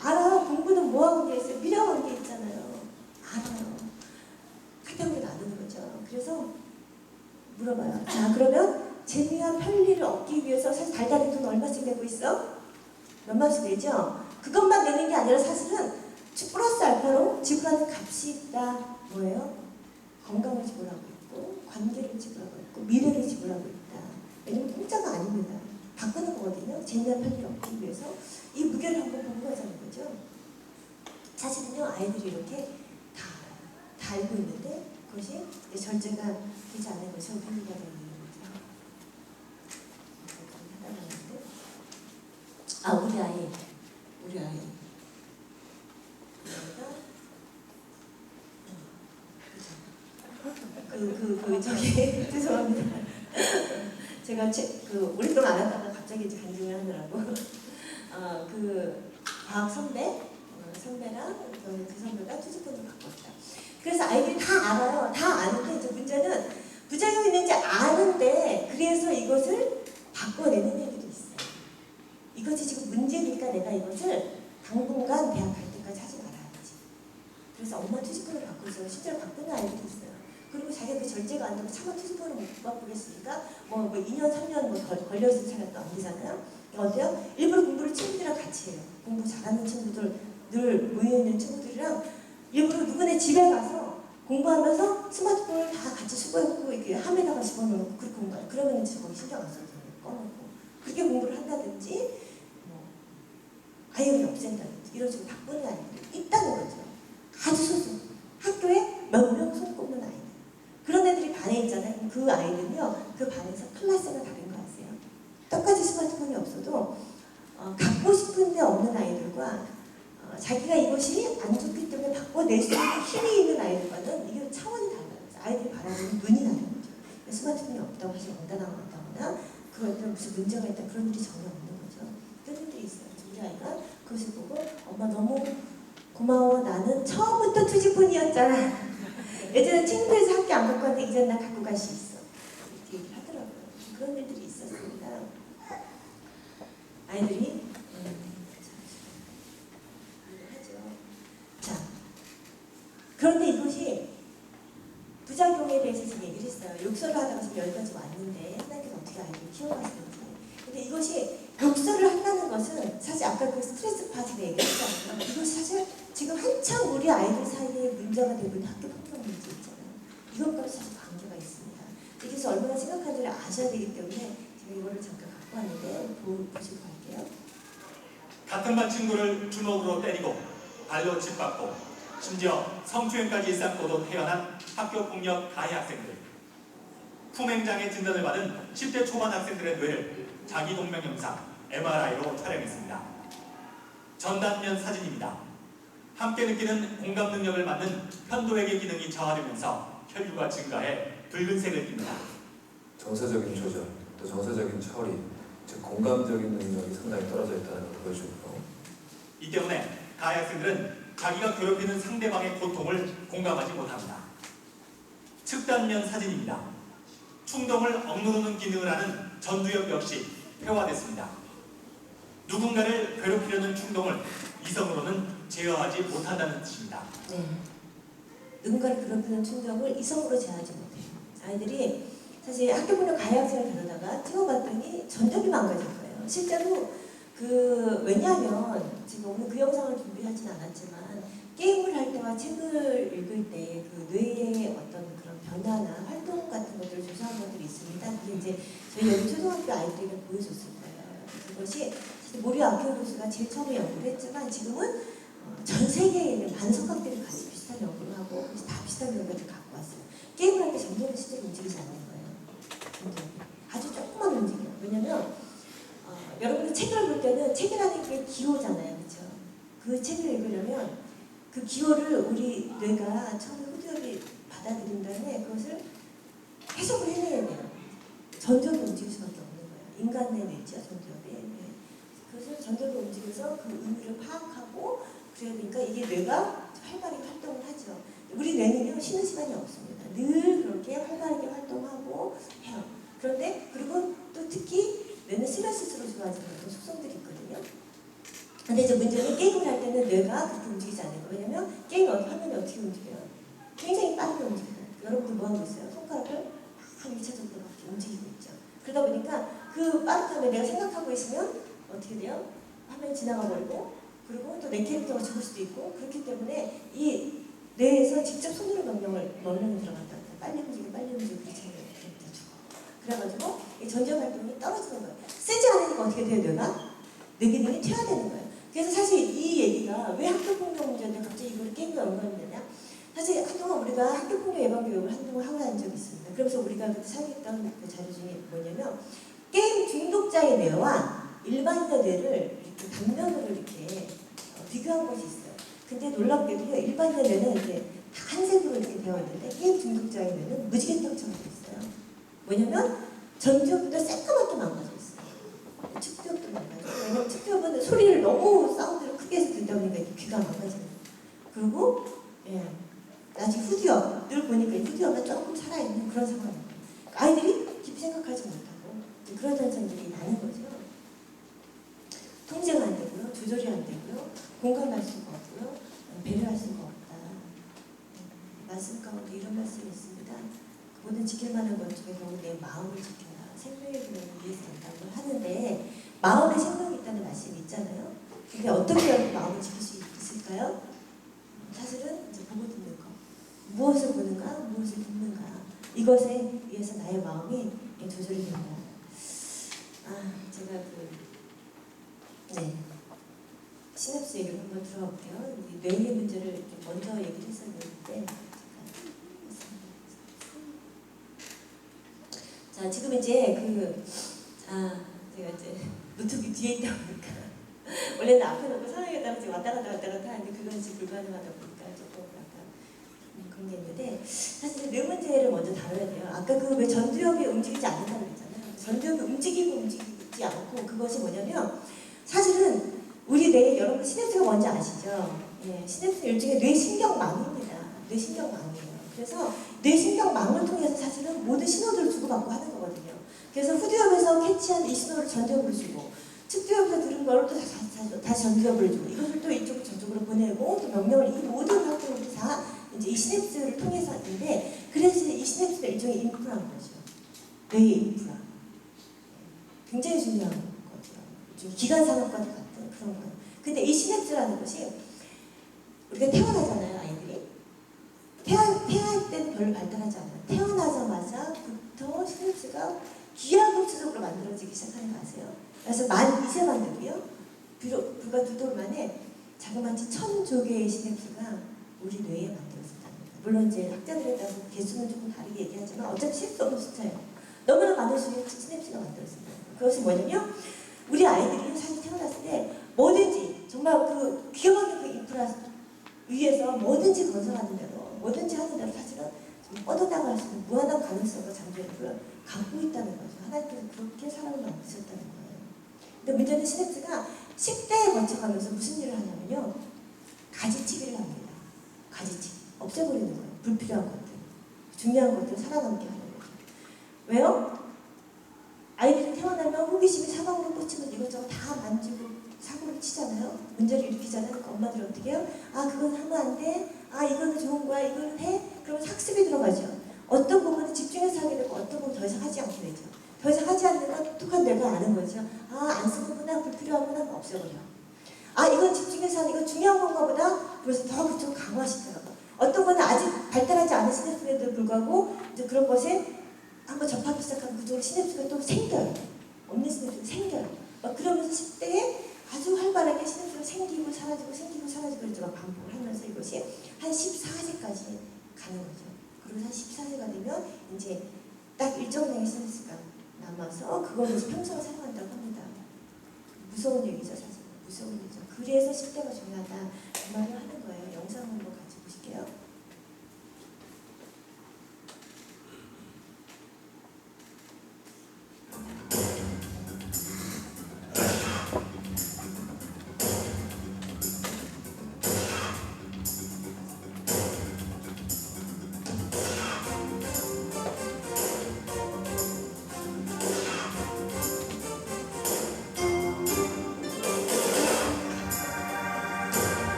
알아요. 공부는 뭐하고 게 있어요? 미래와 관계 있잖아요. 알아요. 카테고리 나누는 거죠. 그래서 물어봐요. 자 그러면 재미와 편리를 얻기 위해서 사실 달달이 돈 얼마씩 내고 있어? 몇만씩 내죠? 그것만 내는 게 아니라 사실은 플러스 알파로 지불하는 값이 있다. 뭐예요? 건강을 지불하고 있고 관계를 지불하고 있고 미래를 지불하고 있다. 왜냐면 공짜가 아닙니다. 바꾸는 거거든요. 재미와 편리를 얻기 위해서 이 무게를 한번 보고 가자는 거죠. 사실은요 아이들이 이렇게 다 알고 있는데 그것이 절제가 되지 않는 것이 편리가 되는 거죠. 우리 아이 저기 죄송합니다. 제가 오랫동안 안 하다가 갑자기 이제 간증을 하느라고 그 과학 선배랑 그 선배가 투지폰을 바꿨다. 그래서 아이들이 다 알아요. 다 아는데 이제 문제는 부작용이 있는지 아는데 그래서 이것을 바꿔내는 얘기도 있어요. 이것이 지금 문제니까 내가 이것을 당분간 대학 갈 때까지 하지 말아야지. 그래서 엄마 투지폰을 바꾸죠. 실제로 바꾸는 아이들이 있어요. 그리고 자기가 그 절제가 안 되고 차마 투지폰을 못 바꾸겠으니까 뭐 2년, 3년 걸려있을 차례도 안 되잖아요. 어때요? 일부러 공부를 친구들이랑 같이 해요. 공부 잘하는 친구들, 늘 모여있는 친구들이랑 일부러 누구네 집에 가서 공부하면서 스마트폰을 다 같이 수거해놓고 이렇게 함에다가 집어넣고 그렇게 공부해요. 그러면 이제 거기 신경 안 써도 꺼놓고 그렇게 공부를 한다든지 아예 없앤다든지 이런 식으로 바꾸는 아이들이 있다는 거죠. 아주 소수. 학교에 몇 명 손꼽는 아이들. 그런 애들이 반에 있잖아요. 그럼 그 아이들은요. 그 반에서 클래스가 다른 거 아세요? 똑같이 스마트폰이 없어도 갖고 싶은데 없는 아이들과 자기가 이것이 안 좋기 때문에 바꿔낼 수 있는 힘이 있는 아이들과는 이게 차원이 달라요. 아이들이 바라보는 눈이 다른 거죠. 스마트폰이 없다고 해서 왕따당한다거나 그것들 무슨 문제가 있다 그런 일이 전혀 없는 거죠. 그런 일들이 있어요. 우리 아이가 그것을 보고 엄마 너무 고마워. 나는 처음부터 투지폰이었잖아. 예전에 친구에서 학교 안 갖고 왔는데 이제 나 갖고 갈 수 있어. 이렇게 얘기를 하더라고요. 그런 일들이 있었습니다. 아이들이 그런데 이것이 부작용에 대해서 지금 얘기를 했어요. 욕설을 하다가 지금 여기까지 왔는데 하나님께서 어떻게 아이를 키워가시는지. 근데 이것이 욕설을 한다는 것은 사실 아까 그 스트레스 파트가 얘기했잖아요. 이것이 사실 지금 한참 우리 아이들 사이에 문제가 되고 있는 학교 폭력 문제 있잖아요. 이것과 사실 관계가 있습니다. 이것이 얼마나 심각한지를 아셔야 되기 때문에 제가 이거를 잠깐 갖고 왔는데 보시고 갈게요. 같은 반 친구를 주먹으로 때리고 발로 짓밟고 심지어 성추행까지 일삼고도 태어난 학교폭력 가해 학생들. 품행장애 진단을 받은 10대 초반 학생들의 뇌를 자기 동명 영상 MRI로 촬영했습니다. 전단면 사진입니다. 함께 느끼는 공감 능력을 맡는 편도액의 기능이 저하되면서 혈류가 증가해 붉은색을 띱니다. 정서적인 조절, 또 정서적인 처리, 즉 공감적인 능력이 상당히 떨어져 있다는 걸 보여주고, 이 때문에 가해 학생들은 자기가 괴롭히는 상대방의 고통을 공감하지 못합니다. 측단면 사진입니다. 충동을 억누르는 기능을 하는 전두엽 역시 폐화됐습니다. 누군가를 괴롭히려는 충동을 이성으로는 제어하지 못한다는 뜻입니다. 네. 누군가를 괴롭히는 충동을 이성으로 제어하지 못해요. 아이들이 사실 학교폭력 가해 학생을 데려다가 찍어봤더니 전적이 망가질 거예요. 실제로 왜냐하면 지금 오늘 그 영상을 준비하진 않았지만 게임을 할 때와 책을 읽을 때 그 뇌의 어떤 그런 변화나 활동 같은 것들을 조사한 것들이 있습니다. 그게 이제 저희 여기 초등학교 아이들에게 보여줬을 거예요. 그것이 사실 모리 아키오 교수가 제일 처음에 연구를 했지만 지금은 전 세계에 있는 많은 석학들이 같이 비슷한 연구를 하고 다 비슷한 결과를 갖고 왔어요. 게임을 할 때 전두엽이 실제로 움직이지 않는 거예요. 전두엽이. 아주 조금만 움직여요. 왜냐면 여러분들 책을 볼 때는 책이라는 게 기호잖아요. 그렇죠? 그 책을 읽으려면 그 기호를 우리 뇌가 처음에 후두엽이 받아들인 다음에 그것을 해석을 해내야 돼요. 전두엽이 움직일 수밖에 없는 거예요. 인간의 뇌죠, 전두엽이. 네. 그래서 전두엽이 움직여서 그 의미를 파악하고 그래야 되니까 이게 뇌가 활발하게 활동을 하죠. 우리 뇌는요, 쉬는 시간이 없습니다. 늘 그렇게 활발하게 활동하고 해요. 그런데 그리고 또 특히 뇌는 스트레스로 좋아지는 어떤 속성들이 있거든요. 근데 이제 문제는 게임을 할 때는 뇌가 그렇게 움직이지 않는 거예요. 왜냐면 게임 화면이 어떻게 움직여요? 굉장히 빠르게 움직여요. 여러분들 뭐 하고 있어요? 손가락을 막 1차적으로 이렇게 움직이고 있죠. 그러다 보니까 그 빠르게 내가 생각하고 있으면 어떻게 돼요? 화면이 지나가 버리고 그리고 또 내 캐릭터가 죽을 수도 있고 그렇기 때문에 이 뇌에서 직접 손으로 명령이 들어간다. 빨리 움직여 그렇게 캐릭터 죽어. 그래가지고 이 전자 활동이 떨어지는 거예요. 쓰지 않으니까 어떻게 돼요? 뇌 기능이 퇴화되는 거예요. 그래서 사실 이 얘기가 왜 학교폭력 문제인데 갑자기 이걸 게임과 연관이 되냐? 사실 한동안 우리가 학교폭력 예방 교육을 한동안 하고 다닌 적이 있습니다. 그래서 우리가 그때 사용했던 그 자료 중에 뭐냐면 게임 중독자의 뇌와 일반인의 뇌를 이렇게 단면으로 이렇게 비교한 것이 있어요. 근데 놀랍게도요, 일반인의 뇌는 이렇게 한색으로 이렇게 되어 있는데 게임 중독자의 뇌는 무지갯떡처럼 되어 있어요. 뭐냐면 전두엽보다 새까맣게 망가져 있어요. 측두엽도 망가져요. 왜냐면 측두엽은 소리를 너무 사운드를 크게 해서 듣다 보니까 귀가 망가지는 거예요. 그리고 나중에 후두엽, 늘 보니까 후두엽은 조금 살아있는 그런 상황이에요. 아이들이 깊이 생각하지 못하고 그런 현상들이 나는 거죠. 통제가 안 되고요, 조절이 안 되고요, 공감할 수가 없고요, 배려할 수가 없다. 말씀 가운데 이런 말씀이 있습니다. 모든 지킬 만한 것 중에서 내 마음을 지켜라. 생명의 균형을 위해서 한다고 하는데 마음에 생명이 있다는 말씀이 있잖아요. 근데 어떻게 여러분 마음을 지킬 수 있을까요? 사실은 이제 보고 듣는 거. 무엇을 보는가, 무엇을 듣는가. 이것에 의해서 나의 마음이 조절이 된다. 제가 시냅스 얘기를 한번 들어볼게요. 뇌의 문제를 좀 먼저 얘기를 했었는데 자, 지금 이제 제가 이제 노트북이 뒤에 있다 보니까 원래는 앞에 놓고 상황에 따라 지금 왔다 갔다 하는데 그건 지금 불가능하다 보니까 조금 약간 그런 게 있는데 사실 뇌 문제를 먼저 다뤄야 돼요. 아까 그 왜 전두엽이 움직이지 않는다고 그랬잖아요. 전두엽이 움직이지 않고 그것이 뭐냐면 사실은 우리 뇌에 여러분 시냅스가 뭔지 아시죠? 시냅스는 일종의 뇌신경망입니다. 뇌신경망이에요. 그래서 뇌신경망을 통해서 사실은 모든 신호들을 주고받고 하는 거거든요. 그래서 후두엽에서 캐치한 이 신호를 전두엽으로 주고 측두엽에서 들은 걸 또 다시 전두엽을 주고 이것을 또 이쪽 저쪽으로 보내고 또 명령을 이 모든 활동들이 다 이제 이 시냅스를 통해서 하는데 그래서 이 시냅스가 일종의 인프라인 거죠. 뇌의 인프라. 굉장히 중요한 거죠. 좀 기관 산업과도 같은 그런 거예요. 근데 이 시냅스라는 것이 우리가 태어나잖아요, 아이들이. 태어날 때는 별로 발달하지 않아요. 태어나자마자부터 시냅스가 기하급수적으로 만들어지기 시작하는 거 아세요? 그래서 이제 만들고요. 불과 2돌 만에 자그마치 1000조 개의 시냅스가 우리 뇌에 만들어진답니다. 물론 이제 학자들에 따라서 개수는 조금 다르게 얘기하지만 어차피 셀 수 없는 숫자예요. 너무나 많은 수의 시냅스가 만들어진다. 그것은 뭐냐면 우리 아이들이 사실 태어났을 때 뭐든지 정말 그 기가 막힌 그 인프라 위에서 뭐든지 건설하는 대로 뭐든지 하는 대로 사실은 좀 뻗어나갈 수 있는 무한한 가능성과 잠재력을 갖고 있다는 거죠. 하나님께서 그렇게 사람을 만드셨다는 거예요. 근데 문제는 시냅스가 10대에 거쳐가면서 무슨 일을 하냐면요. 가지치기를 합니다. 가지치기. 없애버리는 거예요. 불필요한 것들. 중요한 것들 살아남게 하는 거죠. 왜요? 아이들이 태어나면 호기심이 사방으로 뻗치면 이것저것 다 만지고 사고를 치잖아요. 문제를 일으키잖아요. 그러니까 엄마들이 어떻게 해요? 아, 그건 하면 안 돼. 아, 이거는 좋은 거야. 이거는 해. 그러면 학습이 들어가죠. 어떤 부분은 집중해서 하게 되고 어떤 부분은 더 이상 하지 않게 되죠. 더 이상 하지 않는 건 똑똑한 뇌가 아는 거죠. 아, 안 쓰는구나. 불필요하구나. 없애버려. 아, 이건 집중해서 하는 이건 중요한 건가 보다. 그래서 더 그쪽을 강화시켜요. 어떤 거는 아직 발달하지 않은 시냅스에도 불구하고 이제 그런 것에 한번 접하기 시작하면 그쪽으로 시냅스가 또 생겨요. 없는 시냅스가 생겨요. 막 그러면서 10대에 아주 활발하게 시냅스가 생기고 사라지고 이렇게 막 반복을 하면서 이것이 한 14세까지 가는 거죠. 그리고 한 14세가 되면 이제 딱 일정량의 시냅스가 남아서 그걸로 평생을 살아간다고 합니다. 무서운 얘기죠, 사실. 무서운 얘기죠. 그래서 10대가 중요하다. 그 말을 하는 거예요. 영상 한번 같이 보실게요.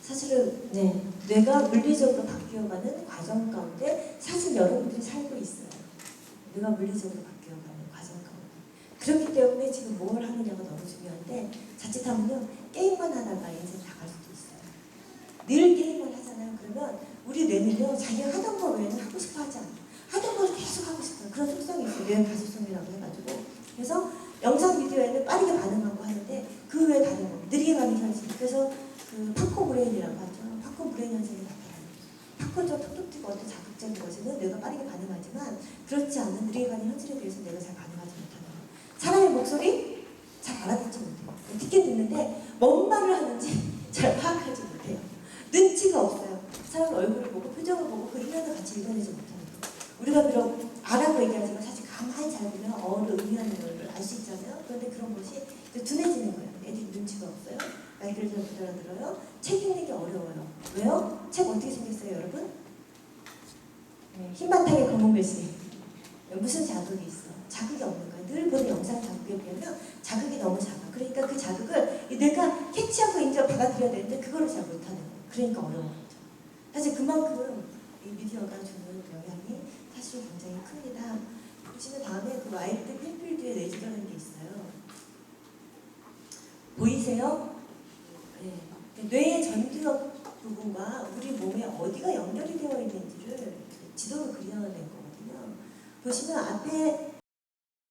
사실은 뇌가 물리적으로 바뀌어가는 과정 가운데 사실 여러분들이 살고 있어요. 뇌가 물리적으로 바뀌어가는 과정 가운데. 그렇기 때문에 지금 뭘 하느냐가 너무 중요한데 자칫하면요 게임만 하다가 인생 다 갈 수도 있어요. 늘 게임만 하잖아요. 그러면 우리 뇌는요 자기가 하던 거 외에는 하고 싶어 하지 않아요. 하던 걸 계속 하고 싶어요. 그런 속성이 있어요. 뇌 가소성이라고 해가지고. 그래서 영상 비디오에는 빠르게 반응하고 하는데 그 외에 다른 거 느리게 가는 현실. 그래서 그 팝콘 브레인이라고 하죠. 팝콘 브레인 현상이 나타나요. 팝콘처럼 톡톡 튀고 어떤 자극적인 것에는 뇌가 빠르게 반응하지만 그렇지 않은 느리게 가는 현실에 대해서 뇌가 잘 반응하지 못하는 거예요. 사람의 목소리 잘 알아듣지 못해요. 듣긴 듣는데 뭔 말을 하는지 잘 파악하지 못해요. 눈치가 없어요. 사람 얼굴을 보고 표정을 보고 그 의미를 같이 읽어내지 못하는 거예요. 우리가 비록 알아고 얘기하지만 사실 가만히 잘 보면 어를 의미하는 걸 알 수 있잖아요. 그런데 그런 것이 둔해지는 거예요. 애들이 눈치가 없어요. 말귀를 잘 못 알아들어요. 책 읽는 게 어려워요. 왜요? 책 어떻게 생겼어요, 여러분? 흰바탕에 검은 글씨. 무슨 자극이 있어? 자극이 없는 거예요. 늘 보는 영상 자극에 비하면 자극이 너무 작아. 그러니까 그 자극을 내가 캐치하고 인지하고 받아들여야 되는데 그거를 잘 못하는 거예요. 그러니까 어려운 거죠. 사실 그만큼 이 미디어가 주는 영향이 사실 굉장히 큽니다. 보시면 다음에 그 와이드 펜필드의 내지라는 게 있어요. 보이세요? 네. 뇌의 전두엽 부분과 우리 몸에 어디가 연결이 되어 있는지를 지도로 그려낸 거거든요. 보시면 앞에